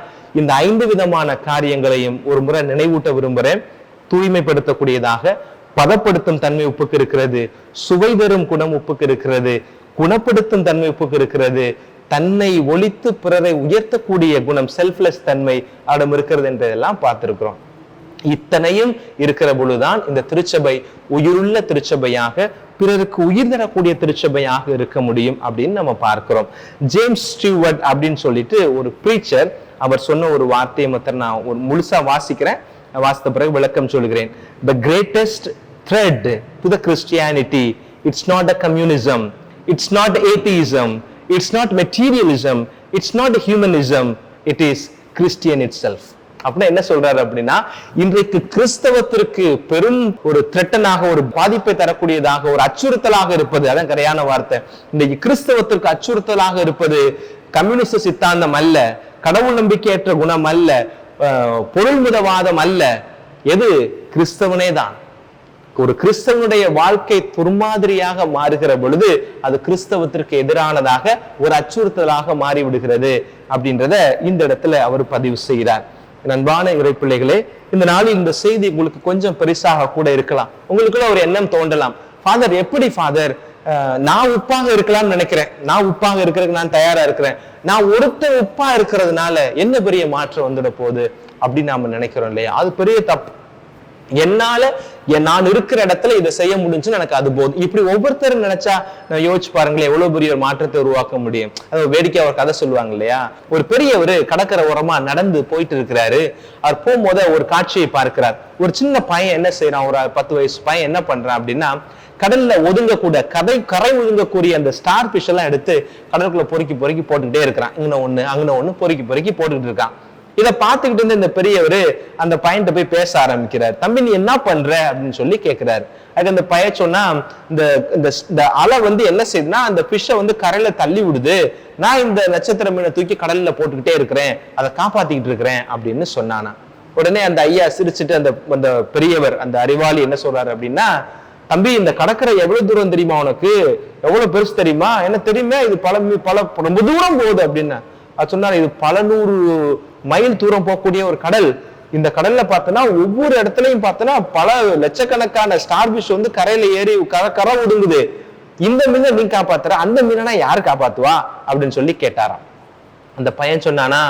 இந்த 5 விதமான காரியங்களையும் ஒரு முறை நினைவூட்ட விரும்புகிறேன். தூய்மைப்படுத்தக்கூடியதாக பதப்படுத்தும் தன்மை உப்புக்கு இருக்கிறது, சுவை தரும் குணம் உப்புக்கு இருக்கிறது, குணப்படுத்தும் தன்மை உப்புக்கு இருக்கிறது, தன்னை ஒழித்து பிறரை உயர்த்தக்கூடிய குணம் செல்ஃப்லெஸ் தன்மை அவடம் இருக்கிறது என்றதெல்லாம் பார்த்திருக்கிறோம். இத்தனையும் இருக்கிற பொழுதுதான் இந்த திருச்சபை உயிருள்ள திருச்சபையாக, பிறருக்கு உயிர் தரக்கூடிய திருச்சபையாக இருக்க முடியும் அப்படின்னு நம்ம பார்க்கிறோம். ஜேம்ஸ் ஸ்டீவர்ட் அப்படின்னு சொல்லிட்டு ஒரு பிரீச்சர், அவர் சொன்ன ஒரு வார்த்தையை மாத்திரம் நான் ஒரு முழுசா வாசிக்கிறேன், வாசித்த பிறகு விளக்கம் சொல்கிறேன். The greatest thread to the Christianity, it's not the communism, it's not atheism, it's not materialism, it's not humanism, it is Christian itself. அப்படின்னா என்ன சொல்றாரு அப்படின்னா, இன்றைக்கு கிறிஸ்தவத்திற்கு பெரும் ஒரு த்ரெட்டனாக, ஒரு பாதிப்பை தரக்கூடியதாக, ஒரு அச்சுறுத்தலாக இருப்பது, அதான் கரையான வார்த்தை, இன்றைக்கு கிறிஸ்தவத்திற்கு அச்சுறுத்தலாக இருப்பது கம்யூனிஸ்ட் சித்தாந்தம் அல்ல, கடவுள் நம்பிக்கையற்ற குணம் அல்ல, பொருள்முதவாதம் அல்ல, எது? கிறிஸ்தவனே தான். ஒரு கிறிஸ்தவனுடைய வாழ்க்கை துர்மாதிரியாக மாறுகிற பொழுது அது கிறிஸ்தவத்திற்கு எதிரானதாக, ஒரு அச்சுறுத்தலாக மாறிவிடுகிறது அப்படின்றத இந்த இடத்துல அவர் பதிவு செய்கிறார். அன்பான இறைப்பிள்ளைகளே, இந்த நாளில் இந்த செய்தி உங்களுக்கு கொஞ்சம் பெருசாக கூட இருக்கலாம். உங்களுக்குள்ள ஒரு எண்ணம் தோன்றலாம், ஃபாதர் எப்படி ஃபாதர் நான் உப்பாக இருக்கலாம்னு நினைக்கிறேன், நான் உப்பாக இருக்கிறதுக்கு நான் தயாரா இருக்கிறேன், நான் ஒருத்தர் உப்பா இருக்கிறதுனால என்ன பெரிய மாற்றம் வந்துட போகுது அப்படின்னு நாம நினைக்கிறோம் இல்லையா? அது பெரிய தப்பு. என்னால நான் இருக்கிற இடத்துல இதை செய்ய முடிஞ்சுன்னு எனக்கு அது போதும். இப்படி ஒவ்வொருத்தரும் நினைச்சா நான் யோசிச்சு பாருங்களேன், எவ்வளவு பெரிய ஒரு மாற்றத்தை உருவாக்க முடியும். அது வேடிக்கை ஒரு கதை சொல்லுவாங்க இல்லையா? ஒரு பெரியவர் கடற்கரை ஓரமா நடந்து போயிட்டு இருக்கிறாரு. அவர் போகும்போது ஒரு காட்சியை பார்க்கிறார். ஒரு சின்ன பையன் என்ன செய்யறான், ஒரு 10 வயசு பையன் என்ன பண்றான் அப்படின்னா, கடல்ல ஒதுங்கக்கூட கரை ஒதுங்கக்கூடிய அந்த ஸ்டார் பிஷ் எல்லாம் எடுத்து கடலுக்குள்ள பொறுக்கி போட்டுக்கிட்டே இருக்கிறான். அங்கன ஒண்ணு பொறுக்கி போட்டுக்கிட்டு இருக்கான். இதை பார்த்துக்கிட்டு இருந்த இந்த பெரியவர் அந்த பையன்கிட்ட போய் பேச ஆரம்பிக்கிறார். தம்பி நீ என்ன பண்ற அப்படின்னு சொல்லி கேட்கிறாரு. அதுக்கு அந்த பையன் சொன்னா, இந்த அலை என்ன செய்யுதுன்னா அந்த பிஷ்ஷை கரையில தள்ளி விடுது, நான் இந்த நட்சத்திர மீனை தூக்கி கடல்ல போட்டுக்கிட்டே இருக்கிறேன், அதை காப்பாத்திக்கிட்டு இருக்கிறேன் அப்படின்னு சொன்னானா. உடனே அந்த ஐயா சிரிச்சுட்டு அந்த பெரியவர் அந்த அறிவாளி என்ன சொல்றாரு அப்படின்னா, தம்பி இந்த கடற்கரை எவ்வளவு தூரம் தெரியுமா, உனக்கு எவ்வளவு பெருசு தெரியுமா, என்ன தெரியுமா, இது பல ரொம்ப தூரம் போகுது அப்படின்னு அது சொன்னாரு. இது பல 100 மைல் தூரம் போகக்கூடிய ஒரு கடல். இந்த கடல்ல பார்த்தோன்னா ஒவ்வொரு இடத்துலயும் பார்த்தோன்னா பல லட்சக்கணக்கான ஸ்டார் பிஷ் கரையில ஏறி கரை ஒதுங்குது. இந்த மீனை நீ காப்பாத்துற, அந்த மீனா யாரு காப்பாத்துவா அப்படின்னு சொல்லி கேட்டாராம். அந்த பையன் சொன்னானா,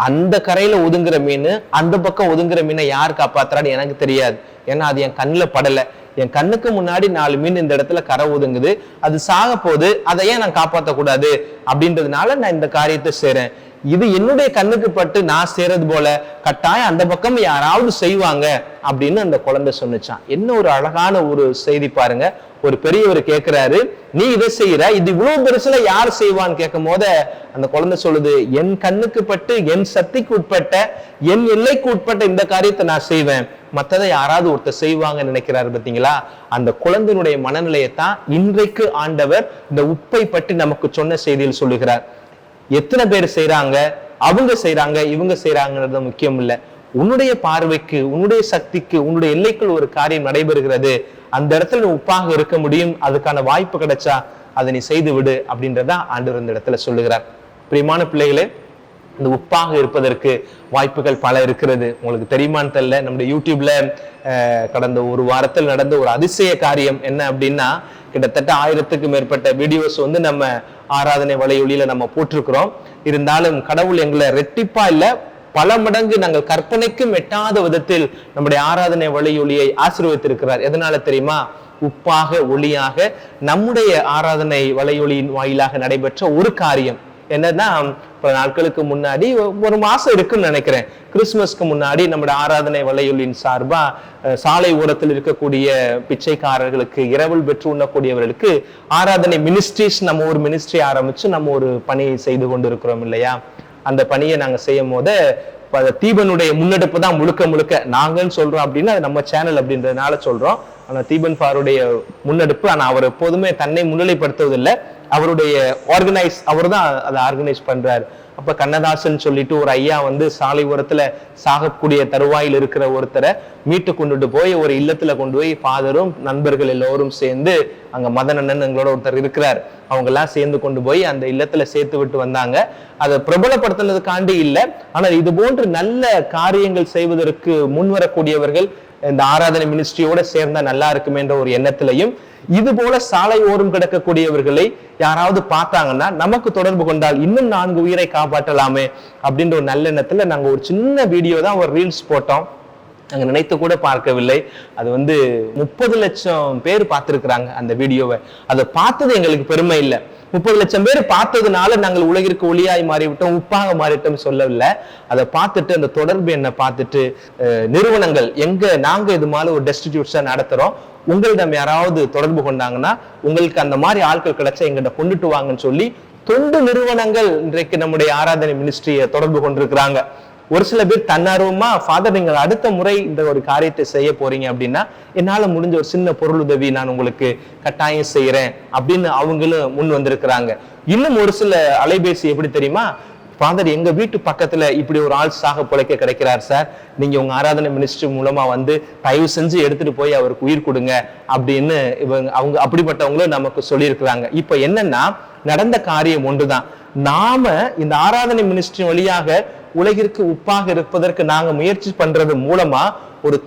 அந்த கரையில ஒதுங்குற மீன் அந்த பக்கம் ஒதுங்குற மீனை யார் காப்பாத்துறான்னு எனக்கு தெரியாது, ஏன்னா அது என் கண்ணுல படல. என் கண்ணுக்கு முன்னாடி 4 மீன் இந்த இடத்துல கரை ஒதுங்குது, அது சாக போகுது, அதை ஏன் நான் காப்பாற்ற கூடாது அப்படின்றதுனால நான் இந்த காரியத்தை செய்றேன். இது என்னுடைய கண்ணுக்கு பட்டு நான் செய்யறது போல கட்டாயம் அந்த பக்கம் யாராவது செய்வாங்க அப்படின்னு அந்த குழந்தை சொன்னிச்சான். என்ன ஒரு அழகான ஒரு செய்தி பாருங்க. ஒரு பெரியவர் கேட்கிறாரு, நீ இதை செய்யற, இது இவ்வளவு பெருசுல யார் செய்வான்னு கேட்கும் போத அந்த குழந்தை சொல்லுது, என் கண்ணுக்கு பட்டு என் சக்திக்கு உட்பட்ட என் எல்லைக்கு உட்பட்ட இந்த காரியத்தை நான் செய்வேன், மற்றதை யாராவது ஒருத்தர் செய்வாங்கன்னு நினைக்கிறாரு. பார்த்தீங்களா? அந்த குழந்தையினுடைய மனநிலையத்தான் இன்றைக்கு ஆண்டவர் இந்த உப்பை பற்றி நமக்கு சொன்ன செய்தியில் சொல்லுகிறார். எத்தனை பேர் செய்யறாங்க, அவங்க செய்யறாங்க, இவங்க செய்யறாங்கிறது முக்கியம் இல்லை. உன்னுடைய பார்வைக்கு, உன்னுடைய சக்திக்கு, உன்னுடைய எல்லைக்குள் ஒரு காரியம் நடைபெறுகிறது, அந்த இடத்துல நீ உப்பாக இருக்க முடியும், அதுக்கான வாய்ப்பு கிடைச்சா அதை நீ செய்து விடு அப்படின்றத ஆண்டவர் இந்த இடத்துல சொல்லுகிறார். பிரியமான பிள்ளைகளே, இந்த உப்பாக இருப்பதற்கு வாய்ப்புகள் பல இருக்கிறது. உங்களுக்கு தெரியுமான்னு தெரியல, நம்முடைய யூடியூப்ல கடந்த ஒரு வாரத்தில் நடந்த ஒரு அதிசய காரியம் என்ன அப்படின்னா, கிட்டத்தட்ட 1000க்கு மேற்பட்ட வீடியோஸ் நம்ம ஆராதனை வலையொலியில நம்ம போட்டிருக்கிறோம். இருந்தாலும் கடவுள் எங்களை ரெட்டிப்பா இல்ல பல மடங்கு நாங்கள் கற்பனைக்கும் எட்டாத விதத்தில் நம்முடைய ஆராதனை வலையொலியை ஆசீர்வதித்திருக்கிறார். எதனால தெரியுமா? உப்பாக ஒளியாக நம்முடைய ஆராதனை வலையொலியின் வாயிலாக நடைபெற்ற ஒரு காரியம் என்னன்னா, பல நாட்களுக்கு முன்னாடி, ஒரு மாசம் இருக்குன்னு நினைக்கிறேன், கிறிஸ்துமஸ்க்கு முன்னாடி நம்முடைய ஆராதனை வலையொலியின் சார்பா சாலை ஓரத்தில் இருக்கக்கூடிய பிச்சைக்காரர்களுக்கு, இரவல் பெற்று உண்ணக்கூடியவர்களுக்கு ஆராதனை மினிஸ்ட்ரிஸ், நம்ம ஒரு மினிஸ்ட்ரி ஆரம்பிச்சு நம்ம ஒரு பணியை செய்து கொண்டு இருக்கிறோம் இல்லையா? அந்த பணியை நாங்க செய்யும் போது தீபனுடைய முன்னெடுப்பு தான் முழுக்க நாங்கன்னு சொல்றோம் அப்படின்னா அது நம்ம சேனல் அப்படின்றதுனால சொல்றோம். ஆனா தீபன் ஃபாருடைய முன்னெடுப்பு. ஆனா அவர் எப்போதுமே தன்னை முன்னிலைப்படுத்துவதில்லை, அவருடைய அவர் தான் அதை ஆர்கனைஸ் பண்றாரு. அப்ப கண்ணதாசன் சொல்லிட்டு ஒரு ஐயா சாலை ஓரத்துல சாகக்கூடிய தருவாயில் இருக்கிற ஒருத்தரை மீட்டு கொண்டுட்டு போய் ஒரு இல்லத்துல கொண்டு போய் ஃபாதரும் நண்பர்கள் எல்லோரும் சேர்ந்து, அங்க மதனண்ணன் எங்களோட ஒருத்தர் இருக்கிறார், அவங்க எல்லாம் சேர்ந்து கொண்டு போய் அந்த இல்லத்துல சேர்த்து விட்டு வந்தாங்க. அதை பிரபலப்படுத்தினதுக்காண்டி இல்லை, ஆனால் இது போன்று நல்ல காரியங்கள் செய்வதற்கு முன்வரக்கூடியவர்கள் இந்த ஆராதனை மினிஸ்ட்ரியோட சேர்ந்தா நல்லா இருக்குமேன்ற ஒரு எண்ணத்திலையும், இது போல சாலை ஓரம் கிடக்கக்கூடியவர்களை யாராவது பார்த்தாங்கன்னா நமக்கு தொடர்பு கொண்டால் இன்னும் 4 உயிரை காப்பாற்றலாமே அப்படின்ற ஒரு நல்லெண்ணத்துல நாங்க ஒரு சின்ன வீடியோ தான், ஒரு ரீல்ஸ் போட்டோம். நாங்க நினைத்து கூட பார்க்கவில்லை. அது 30 லட்சம் பேர் பார்த்திருக்கிறாங்க அந்த வீடியோவை. அதை பார்த்தது எங்களுக்கு பெருமை இல்லை. 30 லட்சம் பேர் பார்த்ததுனால நாங்கள் உலகிற்கு ஒளியாய் மாறிவிட்டோம், உப்பாக மாறிட்டோம் சொல்லவில்லை. அதை பார்த்துட்டு அந்த தொடர்பு என்ன பார்த்துட்டு நிறுவனங்கள் நாங்க இது மாதிரி ஒரு டெஸ்டிடியூட்ஸா நடத்துறோம், உங்களிடம் யாராவது தொடர்பு கொண்டாங்கன்னா உங்களுக்கு அந்த மாதிரி ஆட்கள் கிடைச்சா எங்கிட்ட கொண்டுட்டு வாங்கன்னு சொல்லி தொண்டு நிறுவனங்கள் இன்றைக்கு நம்முடைய ஆராதனை மினிஸ்ட்ரியை தொடர்பு கொண்டிருக்கிறாங்க. ஒரு சில பேர் தன்னார்வமா, ஃபாதர் நீங்கள் அடுத்த முறை இந்த ஒரு காரியத்தை செய்ய போறீங்க அப்படின்னா என்னால முடிஞ்ச ஒரு சின்ன பொருளுதவி நான் உங்களுக்கு கட்டாயம் செய்யறேன் அப்படின்னு அவங்களும் முன் வந்திருக்கிறாங்க. இன்னும் ஒரு சில அலைபேசி எப்படி தெரியுமா, ஃபாதர் எங்க வீட்டு பக்கத்துல இப்படி ஒரு ஆள் சாக பிழைக்க கிடைக்கிறார் சார், நீங்க உங்க ஆராதனை மினிஸ்ட்ரி மூலமா தயவு செஞ்சு எடுத்துட்டு போய் அவருக்கு உயிர் கொடுங்க அப்படின்னு அவங்க அப்படிப்பட்டவங்களும் நமக்கு சொல்லியிருக்கிறாங்க. இப்ப என்னன்னா, நடந்த காரியம் ஒன்றுதான், நாம இந்த ஆராதனை மினிஸ்ட்ரி வழியாக உலகிற்கு உப்பாக இருப்பதற்கு நாங்க முயற்சி பண்றது மூலமா ஒரு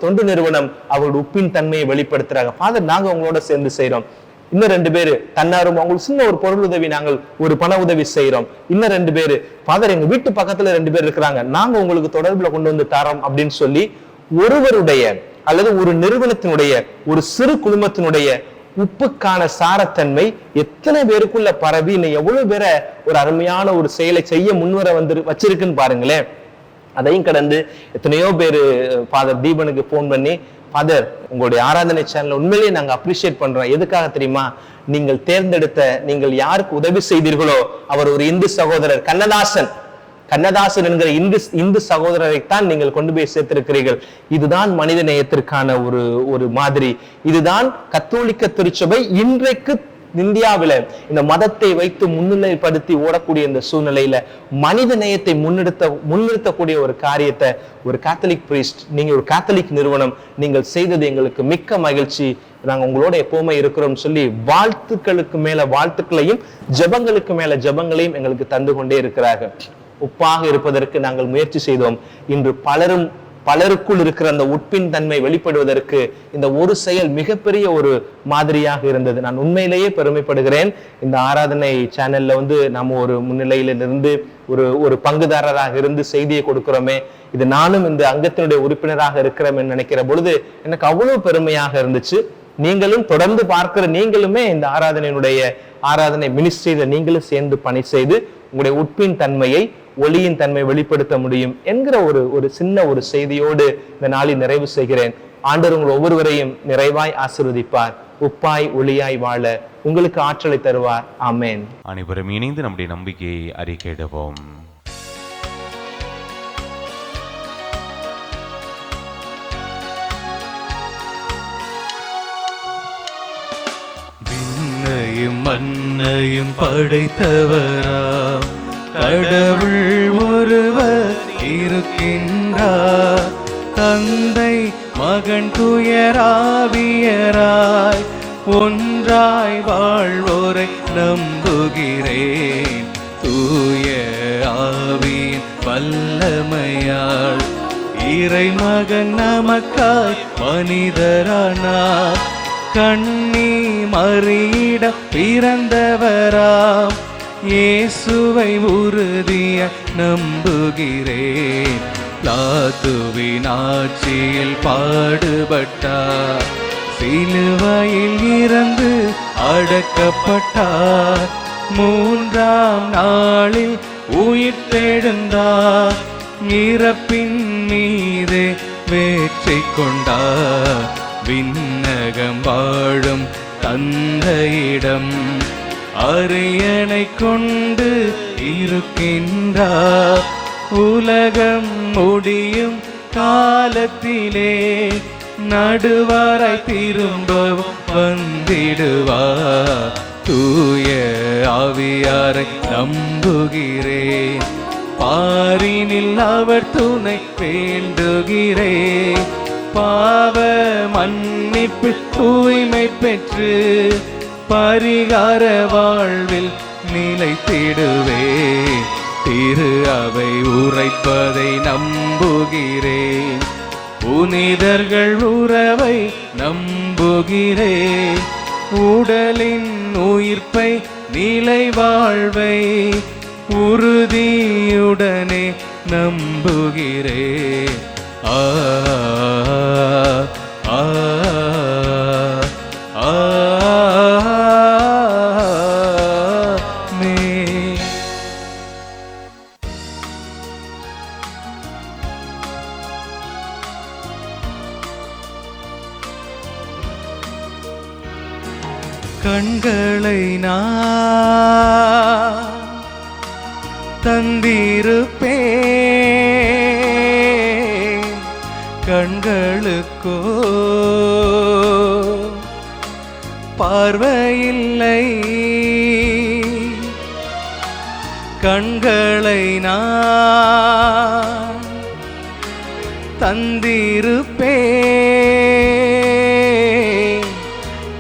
தொண்டு நிறுவனம் அவரோட உப்பின் தன்மையை வெளிப்படுத்துறாங்க. ஃபாதர் நாங்க உங்களோட சேர்ந்து செய்யறோம். இன்னும் 2 பேரு தன்னாரும் அவங்களுக்கு சின்ன ஒரு பொருள் உதவி, நாங்கள் ஒரு பண உதவி செய்யறோம். இன்னும் 2 பேரு ஃபாதர் எங்க வீட்டு பக்கத்துல 2 பேர் இருக்கிறாங்க, நாங்க உங்களுக்கு தொடர்புல கொண்டு வந்து தரோம் அப்படின்னு சொல்லி ஒருவருடைய அல்லது ஒரு நிறுவனத்தினுடைய ஒரு சிறு குழுமத்தினுடைய உப்புக்கான சாரத்தன்மை எத்தனை பேருக்குள்ள பரவி இன்னும் எவ்வளவு பேரை ஒரு அருமையான ஒரு செயலை செய்ய முன்வர வச்சிருக்குன்னு பாருங்களேன். அதையும் கடந்து எத்தனையோ பேரு ஃபாதர் தீபனுக்கு போன் பண்ணி, ஃபாதர் உங்களுடைய ஆராதனை சேனல் உண்மையிலேயே நாங்க அப்ரிஷியேட் பண்றோம். எதுக்காக தெரியுமா? நீங்கள் தேர்ந்தெடுத்த, நீங்கள் யாருக்கு உதவி செய்தீர்களோ அவர் ஒரு இந்து சகோதரர் கண்ணதாசன் என்கிற இந்து சகோதரரைத்தான் நீங்கள் கொண்டு போய் சேர்த்திருக்கிறீர்கள். இதுதான் மனித நேயத்திற்கான ஒரு மாதிரி. இதுதான் கத்தோலிக்க திருச்சபை இன்றைக்கு இந்தியாவில இந்த மதத்தை வைத்து முன்னிலைப்படுத்தி ஓடக்கூடிய இந்த சூழ்நிலையில மனித நேயத்தை முன்னிறுத்தக்கூடிய ஒரு காரியத்தை ஒரு கேத்தலிக் பிரீஸ்ட், நீங்க ஒரு கேத்தலிக் நிறுவனம் நீங்கள் செய்தது எங்களுக்கு மிக்க மகிழ்ச்சி, நாங்க உங்களோட எப்பவுமே இருக்கிறோம் சொல்லி வாழ்த்துக்களுக்கு மேல வாழ்த்துக்களையும் ஜெபங்களுக்கு மேல ஜெபங்களையும் எங்களுக்கு தந்து கொண்டே இருக்கிறார்கள். உப்பாக இருப்பதற்கு நாங்கள் முயற்சி செய்தோம். இன்று பலருக்குள் இருக்கிற அந்த உட்பின் தன்மை வெளிப்படுவதற்கு இந்த ஒரு செயல் மிகப்பெரிய ஒரு மாதிரியாக இருந்தது. நான் உண்மையிலேயே பெருமைப்படுகிறேன். இந்த ஆராதனை சேனல்ல நம்ம ஒரு முன்னிலையில இருந்து ஒரு பங்குதாரராக இருந்து செய்தியை கொடுக்கிறோமே, இது நானும் இந்த அங்கத்தினுடைய உறுப்பினராக இருக்கிறேன் நினைக்கிற பொழுது எனக்கு அவ்வளவு பெருமையாக இருந்துச்சு. நீங்களும் தொடர்ந்து பார்க்கிற நீங்களுமே இந்த ஆராதனை மினிஸ்ட்ரியில நீங்களும் சேர்ந்து பணி செய்து உங்களுடைய உட்பின் தன்மையை, ஒளியின் தன்மை வெளிப்படுத்த முடியும் என்கிற ஒரு சின்ன ஒரு செய்தியோடு இந்த நாளில் நிறைவு செய்கிறேன். ஆண்டவர் உங்கள் ஒவ்வொருவரையும் நிறைவாய் ஆசீர்வதிப்பார். உப்பாய் ஒளியாய் வாழ உங்களுக்கு ஆற்றலை தருவார். ஆமென். அனைவரும் இணைந்து நம்முடைய நம்பிக்கையை அறிக்கையிடுவோம். விண்ணையும் மண்ணையும் படைத்தவராம் கடவுள் ஒருவர் இருக்கின்றார். தந்தை மகன் துயராவியராய் ஒன்றாய் வாழ்வோரை நம்புகிறேன். தூய ஆவியின் வல்லமையால் இறைமகன் நமக்காய் மனிதரானார். கண்ணி மறியிடம் பிறந்தவராம் இயேசுவை உறுதிய நம்புகிறேன். லாத்துவின் ஆட்சியில் பாடுபட்டார், சிலுவையில் இறந்து அடக்கப்பட்டார். 3ஆம் நாளில் உயிர்த்தெழுந்தார், இறப்பின் மீது வெற்றி கொண்டார். விண்ணகம் வாழும் தந்தையிடம் அரியணை கொண்டு இருக்கின்றார். உலகம் முடியும் காலத்திலே நடுவாராய் திரும்பவும் வந்திடுவார். தூய ஆவியாரை நம்புகிறேன், பாரினில் அவர் துணை வேண்டுகிறேன். பாவ மன்னிப்பு தூய்மை பெற்று பரிகார வாழ்வில் நிலைத்திடுவே. திரு அவை உரைப்பதை நம்புகிறேன், புனிதர்கள் உறவை நம்புகிறேன். உடலின் உயிர்ப்பை நிலை வாழ்வை உறுதியுடனே நம்புகிறேன். ஆ ஆ ஆ கண்களை நான் தந்திருப்பேன், கண்களுக்கோ பார்வையில்லை. கண்களை நான் தந்திருப்பேன்,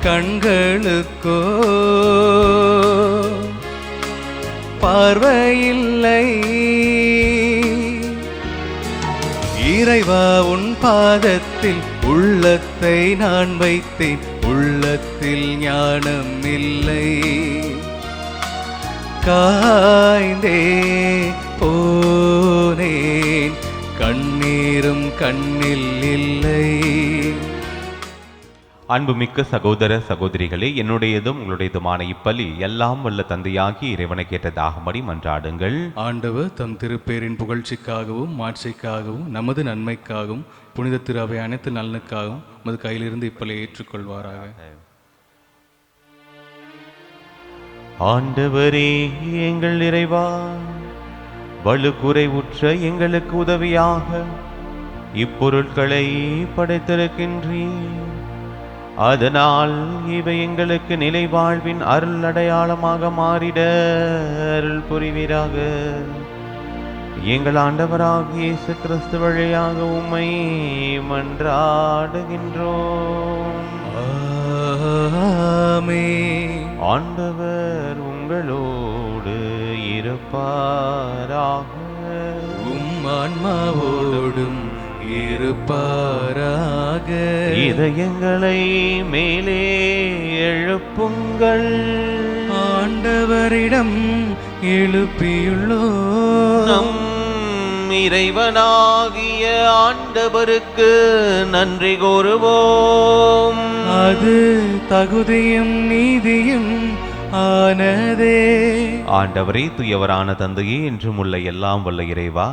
கண்களுக்கோ பார்வையில்லை. இறை இறைவா உன் பாதத்தில் உள்ளத்தை நான் வைத்தேன், உள்ளத்தில் ஞானம் இல்லை. காய்ந்தே போனேன், கண்ணீரும் கண்ணில் இல்லை. அன்புமிக்க சகோதர சகோதரிகளே, என்னுடையதும் உங்களுடையதுமான இப்பலி எல்லாம் வல்ல தந்தையாகி இறைவனுக்கு ஏற்றதாகும்படி மன்றாடுங்கள். ஆண்டவர் தம் திருப்பேரின் புகழ்ச்சிக்காகவும் மாட்சிக்காகவும் நமது நன்மைக்காகவும் புனித திரு அவை அனைத்து நலனுக்காகவும் நமது கையிலிருந்து இப்பலியை ஏற்றுக்கொள்வாராக. ஆண்டவரே எங்கள் இறைவா, வலுக்குறைவுற்ற எங்களுக்கு உதவியாக இப்பொருட்களை படைத்திருக்கின்றீர். அதனால் இவை எங்களுக்கு நிலை வாழ்வின் அருள் அடையாளமாக மாறிட அருள் புரிவீராக. எங்கள் ஆண்டவராகிய இயேசு கிறிஸ்து வழியாக உம்மை மன்றாடுகின்றோம். ஆமென். ஆண்டவர் உங்களோடு இருப்பாராக. உம் ஆன்மாவோடும் இருப்பாராக. இதயங்களை மேலே எழுப்புங்கள். ஆண்டவரிடம் எழுப்பியுள்ளோம். நம் இறைவனாகிய ஆண்டவருக்கு நன்றி கூறுவோம். அது தகுதியும் நீதியும் ஆனதே. ஆண்டவரே, துயவரான தந்தையே, என்றும் உள்ள எல்லாம் வல்ல இறைவா,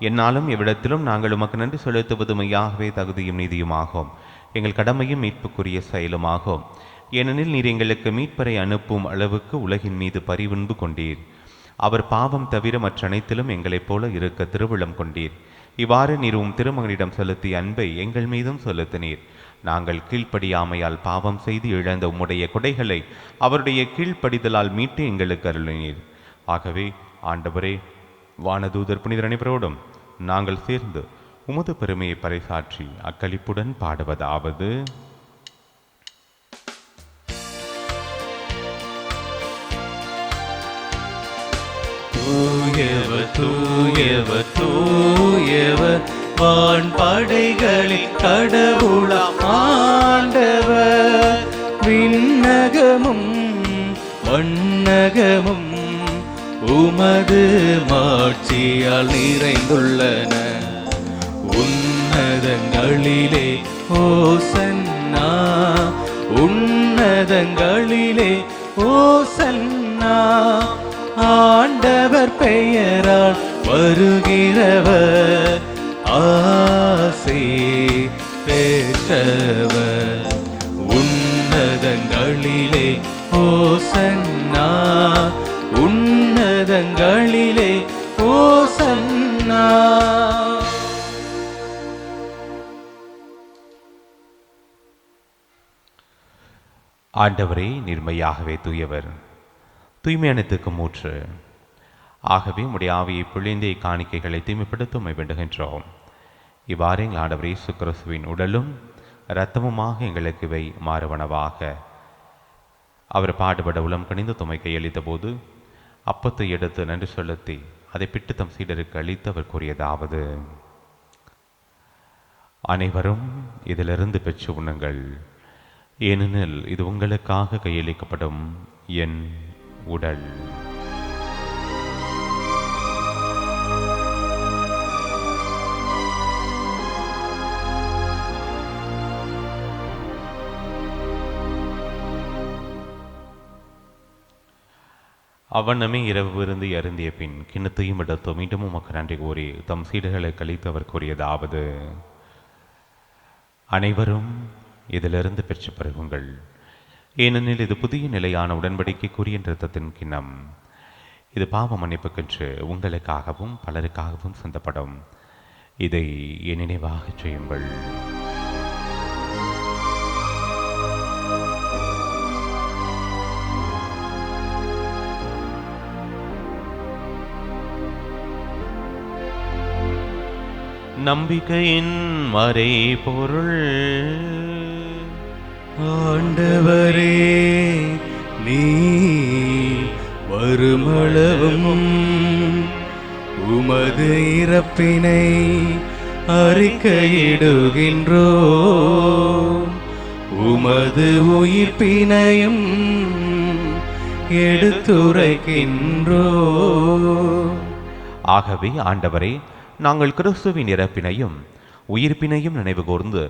என்னாலும் எவ்விடத்திலும் நாங்கள் உமக்கு நன்றி செலுத்துவது மெய்யாகவே தகுதியும் நீதியுமாகும், எங்கள் கடமையும் மீட்புக்குரிய செயலுமாகும். ஏனெனில் நீர் எங்களுக்கு மீட்பரை அனுப்பும் அளவுக்கு உலகின் மீது பரிவன்பு கொண்டீர். அவர் பாவம் தவிர மற்ற அனைத்திலும் எங்களைப் போல இருக்க திருவுளம் கொண்டீர். இவ்வாறு நீர் உம் திருமகனிடம் செலுத்திய அன்பை எங்கள் மீதும் செலுத்தினீர். நாங்கள் கீழ்ப்படியாமையால் பாவம் செய்து இழந்த உம்முடைய கொடைகளை அவருடைய கீழ்ப்படிதலால் மீட்டு எங்களுக்கு அருளினீர். ஆகவே ஆண்டவரே, வானதூதர் புனிதர் அனைவரோடும் நாங்கள் சேர்ந்து உமது பெருமையை பறைசாற்றி அக்களிப்புடன் பாடுவதாவது: தூயவர் தூயவர் தூயவர் வான் படைகளில் கடவுளாம் ஆண்டவர். விண்ணகமும் வண்ணகமும் உமது மாட்சியால் நிறைந்துள்ளன. உன்னதங்களிலே ஓசன்னா, உன்னதங்களிலே ஓசன்னா. ஆண்டவர் பெயரால் வருகிறவர் ஆசி பெற்றவர். உன்னதங்களிலே ஓசன்னா, உன்னதங்களிலே ஓசன்னா. ஆண்டவரே, நிர்மையாகவே தூயவர், தூய்மையானத்துக்கு மூற்று. ஆகவே உம்முடைய ஆவியை பொழிந்தே காணிக்கைகளை தூய்மைப்படுத்த உம்மை வேண்டுகின்றோம். இவ்வாறு எங்கள் ஆண்டவர் இயேசு கிறிஸ்துவின் உடலும் இரத்தமுமாக எங்களுக்கு இவை மாறுவனவாக. அவர் பாடுபட உளம் கனிந்து துமை கையளித்த போது அப்பத்தை எடுத்து நன்றி செலுத்தி அதை பிட்டு தம் சீடருக்கு அளித்து அவர் கூறியதாவது: அனைவரும் இதிலிருந்து பெற்று உண்ணுங்கள், ஏனெனில் இது உங்களுக்காக கையளிக்கப்படும் என் உடல். அவ்வண்ணமே இரவு விருந்து அருந்திய பின் கிண்ணத்தையும் எடுத்து மீண்டும் உமக்கு நன்றி கூறி தம் சீடர்களை கழித்து அவர் கூறியதாவது: அனைவரும் இதிலிருந்து பெற்று பருகுங்கள், ஏனெனில் இது புதிய நிலையான உடன்படிக்கைக்குரிய இரத்தத்தின் கிண்ணம். இது பாவ மன்னிப்புக்கென்று உங்களுக்காகவும் பலருக்காகவும் சிந்தப்படும். இதை என் நினைவாக செய்யுங்கள். நம்பிக்கையின் மறை பொருள். ஆண்டவரே, நீ வருமளவும் உமது இறப்பினை அறிக்கையிடுகின்றோம். உமது உயிர்ப்பினையும் எடுத்துரைக்கின்றோம். ஆகவே ஆண்டவரே, நாங்கள் கிறிஸ்துவின் இறப்பினையும் உயிர்ப்பினையும் நினைவு கூர்ந்து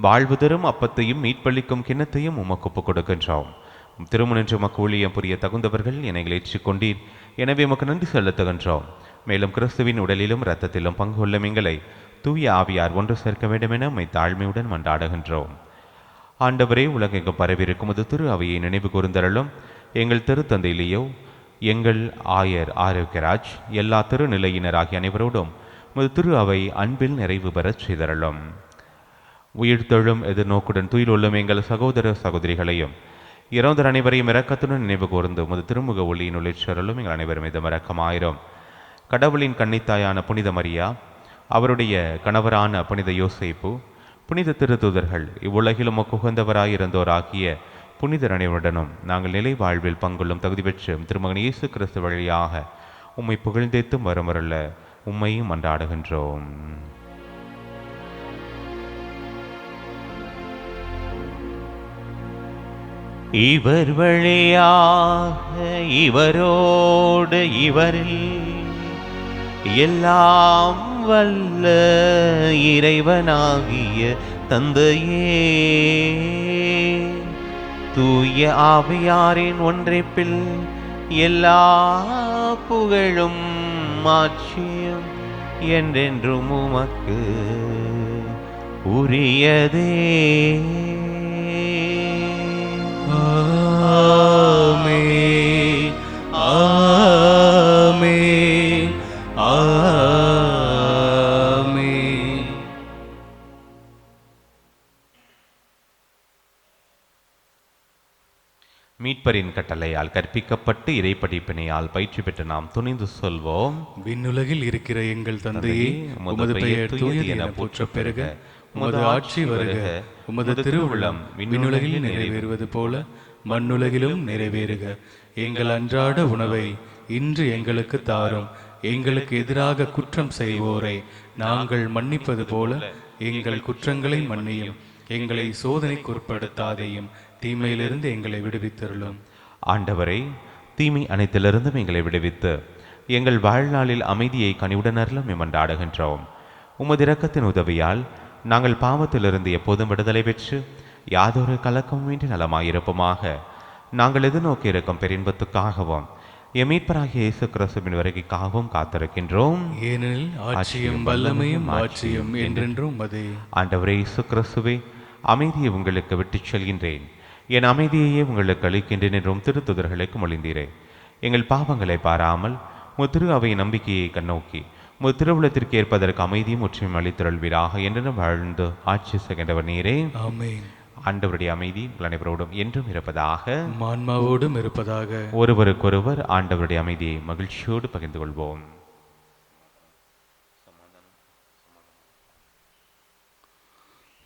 வாழ்வு தரும் அப்பத்தையும் மீட்பளிக்கும் கிண்ணத்தையும் உமக்கு ஒப்புக் கொடுக்கின்றோம். திருமணன்று உமக்கு ஊழியம் புரிய தகுந்தவர்கள் என்னை ஏற்றுக்கொண்டீர். எனவே உமக்கு நன்றி செலுத்துகின்றோம். மேலும் கிறிஸ்துவின் உடலிலும் இரத்தத்திலும் பங்கு கொள்ளும் எங்களை தூய ஆவியார் ஒன்று சேர்க்க வேண்டும் என உம்மை தாழ்மையுடன் மன்றாடுகின்றோம். ஆண்டவரே, உலகெங்கும் பரவியிருக்கும் அது திரு அவையை நினைவு கூர்ந்தருளும். எங்கள் திருத்தந்தை லியோ, எங்கள் ஆயர் ஆரோக்கியராஜ், எல்லா திருநிலையினர் ஆகிய அனைவரோடும் உமது திரு அவை அன்பில் நிறைவு பெறச் செய்தருளும். உயிர்த்தெழும் எதிர்நோக்குடன் துயிலுள்ளும் எங்கள் சகோதர சகோதரிகளையும் இறந்தோர் அனைவரையும் இரக்கத்துடன் நினைவு கூர்ந்து உமது திருமுக ஒளியின் ஒளிச்சருளும் எங்கள் அனைவரும் மீதும் இரக்கமாயிரும். கடவுளின் கன்னித்தாயான புனித மரியா, அவருடைய கணவரான புனித யோசேப்பு, புனித திருத்தூதர்கள், இவ்வுலகிலும் உகந்தவராயிருந்தோர் ஆகிய புனிதர் அனைவருடனும் நாங்கள் நிலை வாழ்வில் பங்கொள்ளும் தகுதி பெற்று திருமகன் இயேசு கிறிஸ்து வழியாக உம்மை புகழ்ந்தேத்தும் வரமருள உம்மையும் மன்றாடுகின்றோம். இவர் வழியாக இவரோடு இவரில் எல்லாம் வல்ல இறைவனாகிய தந்தையே, தூய ஆவியாரின் ஒன்றைப்பில் எல்லா புகழும் மாட்சியும் என்றென்றும் உமக்கு உரியதே. ஆமென், ஆமென், ஆமென். மீட்பரின் கட்டளையால் கற்பிக்கப்பட்டு இறைப்படிப்பினையால் பயிற்சி பெற்று நாம் துணிந்து சொல்வோம். விண்ணுலகில் இருக்கிற எங்கள் தந்தையே, உமது பெயர் தூயது என போற்றப் பெறுக. உமது ஆட்சி வருக. உமது திருவுள்ளம் விண்ணுலகில் நிறைவேறுவது போல மண்ணுலகிலும் நிறைவேறுக. எங்கள் அன்றாட உணவை இன்று எங்களுக்கு தாரும். எங்களுக்கு எதிராக குற்றம் செய்வோரை நாங்கள் மன்னிப்பது போல எங்கள் குற்றங்களை மன்னியும். எங்களை சோதனைக்கு உட்படுத்தாதையும், தீமையிலிருந்து எங்களை விடுவித்தருளும். ஆண்டவரே, தீமை அனைத்திலிருந்தும் எங்களை விடுவித்து எங்கள் வாழ்நாளில் அமைதியை கனிவுடன் அருளும் எமண்டாடுகின்றோம். உமது இரக்கத்தின் உதவியால் நாங்கள் பாவத்திலிருந்து எப்போதும் விடுதலை பெற்று யாதொரு கலக்கமின்றி நலமாயிருப்போமாக. நாங்கள் எதிர்நோக்கி இருக்கும் பெரின்பத்துக்காகவும் எமீட்பராகிய இயேசு கிறிஸ்துவின் வருகைக்காகவும் காத்திருக்கின்றோம். ஏனெனில் ஆட்சியும் வல்லமையும் ஆட்சியும் என்றென்றும் உமதே. ஆண்டவரே இயேசு கிறிஸ்துவே, அமைதியை உங்களுக்கு விட்டுச் செல்கின்றேன், என் அமைதியையே உங்களுக்கு அளிக்கின்றேன் என்றும் திருத்துதர்களுக்கு மொழிந்தீரே. எங்கள் பாவங்களை பாராமல் உமது திரு அவை நம்பிக்கையை கண்ணோக்கி உமது திருவுளத்திற்கு ஏற்பதற்கு அமைதியும் முற்றிலும் அளித்தருள்வீராக என்று வாழ்ந்து ஆட்சி செய்கின்றவர் நீரே. ஆமென். ஆண்டவருடைய அமைதி உங்கள் அனைவரோடும் என்றும் இருப்பதாக, ஆன்மாவோடும் இருப்பதாக. ஒருவருக்கொருவர் ஆண்டவருடைய அமைதியை மகிழ்ச்சியோடு பகிர்ந்து கொள்வோம்.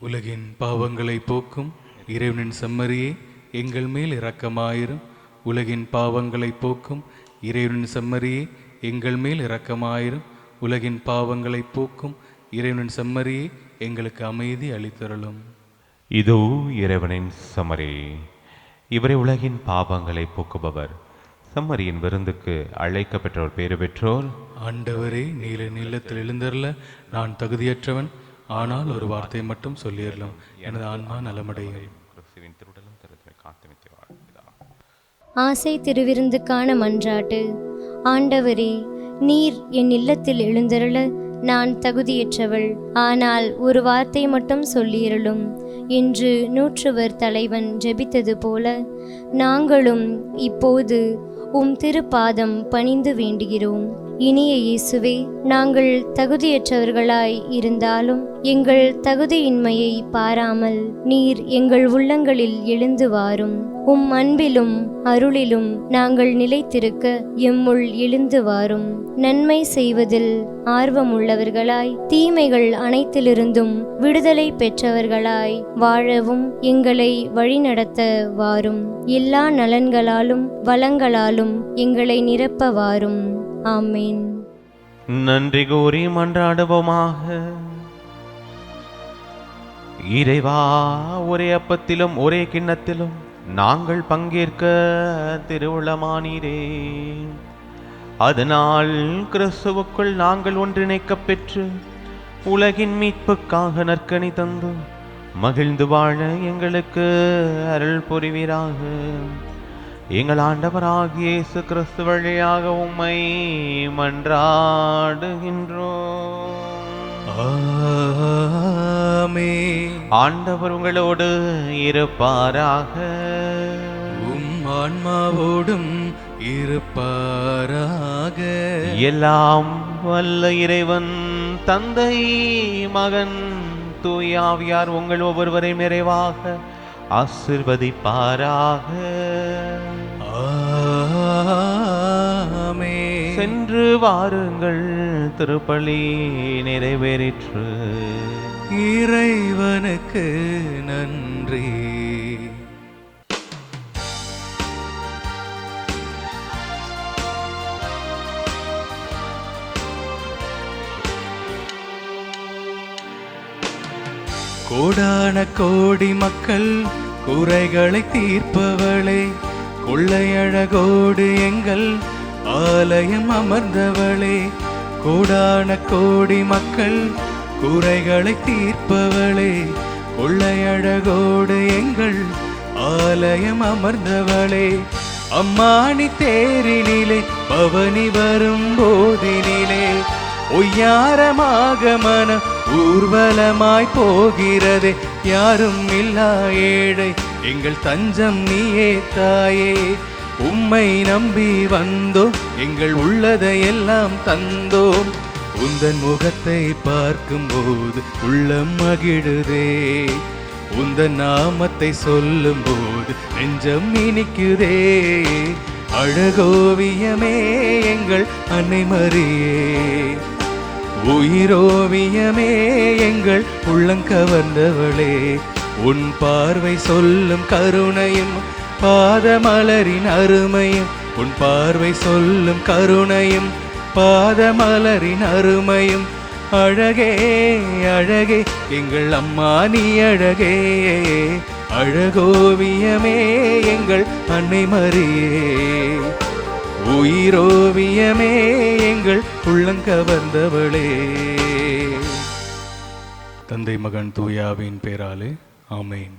உலகின் பாவங்களை போக்கும் இறைவனின் செம்மறியே, எங்கள் மேல் இரக்கமாயிரும். உலகின் பாவங்களை போக்கும் இறைவனின் செம்மறியே, எங்கள் மேல் இரக்கமாயிரும். உலகின் பாவங்களை போக்கும் இறைவனின் செம்மறியே, எங்களுக்கு அமைதி அளித்தருளும். இதோ இறைவனின் செம்மறி, இவரை உலகின் பாவங்களை போக்குபவர். செம்மறியின் விருந்துக்கு அழைக்கப்பெற்றோர் பேறு பெற்றோர். ஆண்டவரே, நீல நீளத்தில் எழுந்தருள நான் தகுதியற்றவன். ஆனால் ஒரு வார்த்தை மட்டும் சொல்லிடலாம், எனது ஆன்மா நலமடையும். ஆசை திருவிருந்துக்கான மன்றாட்டு. ஆண்டவரே, நீர் என் இல்லத்தில் எழுந்தருள நான் தகுதியற்றவள். ஆனால் ஒரு வார்த்தை மட்டும் சொல்லியருளும் என்று நூற்றுவர் தலைவன் ஜெபித்தது போல நாங்களும் இப்போது உம் திருப்பாதம் பணிந்து வேண்டுகிறோம். இனிய இயேசுவே, நாங்கள் தகுதியற்றவர்களாய் இருந்தாலும் எங்கள் தகுதியின்மையை பாராமல் நீர் எங்கள் உள்ளங்களில் எழுந்து வாரும். உம் அன்பிலும் அருளிலும் நாங்கள் நிலைத்திருக்க எம்முள் எழுந்து வாரும். நன்மை செய்வதில் ஆர்வமுள்ளவர்களாய் தீமைகள் அனைத்திலிருந்தும் விடுதலை பெற்றவர்களாய் வாழவும் எங்களை வழிநடத்த வாரும். எல்லா நலன்களாலும் வளங்களாலும் எங்களை நிரப்ப வாரும். ஆமேன். நன்றி கூறி மன்றாடுவோமாக. இறைவா, ஒரே அப்பத்திலும் ஒரே கிண்ணத்திலும் நாங்கள் பங்கேற்க திருவுளமானீரே. அதனால் கிறிஸ்துவுக்குள் நாங்கள் ஒன்றிணைக்கப் பெற்று உலகின் மீட்புக்காக நற்கனி தந்து மகிழ்ந்து வாழ எங்களுக்கு அருள் புரிவீராக. எங்கள் ஆண்டவராகிய இயேசு கிறிஸ்து வழியாக உம்மை மன்றாடுகின்றோம். ஆமென். ஆண்டவர் உங்களோடு இருப்பாராக. உம் ஆன்மாவோடும் இருப்பாராக. எல்லாம் வல்ல இறைவன் தந்தை, மகன், தூய ஆவியார் உங்கள் ஒவ்வொருவரையும் நிறைவாக ஆசீர்வதிப்பாராக. ஆமென். சென்று வாருங்கள், திருப்பலி நிறைவேறிற்று. இறைவனுக்கு நன்றி. கோடான கோடி மக்கள் குறைகளை தீர்ப்பவளே, கொள்ளையழகோடு எங்கள் ஆலயம் அமர்ந்தவளே. கோடான கோடி மக்கள் குறைகளை தீர்ப்பவளே, கொள்ளையழகோடு எங்கள் ஆலயம் அமர்ந்தவளே. அம்மானி தேரினிலே பவனி வரும் போதினிலே ஒய்யாரமாக மன ஊர்வலமாய் போகிறதே. யாரும் இல்லா ஏழை எங்கள் தஞ்சம் நீயே தாயே. உம்மை நம்பி வந்தோம், எங்கள் உள்ளதையெல்லாம் தந்தோம். உந்தன் முகத்தை பார்க்கும்போது உள்ளம் மகிழுதே. உந்தன் நாமத்தை சொல்லும் போது நெஞ்சம் இனிக்குதே. அழகோவியமே எங்கள் அன்னை மரியே, உயிரோவியமே எங்கள் உள்ளங்கவர்ந்தவளே. உன் பார்வை சொல்லும் கருணையும் பாதமலரின் அருமையும், உன் பார்வை சொல்லும் கருணையும் பாதமலரின் அருமையும். அழகே அழகே எங்கள் அம்மா நீ அழகே. அழகோவியமே எங்கள் அன்னை மரியே, உயிரோவியமே எங்கள் உள்ளங்கவர்ந்தவளே. தந்தை மகன் தூயாவின் பேராலே ஆமென்.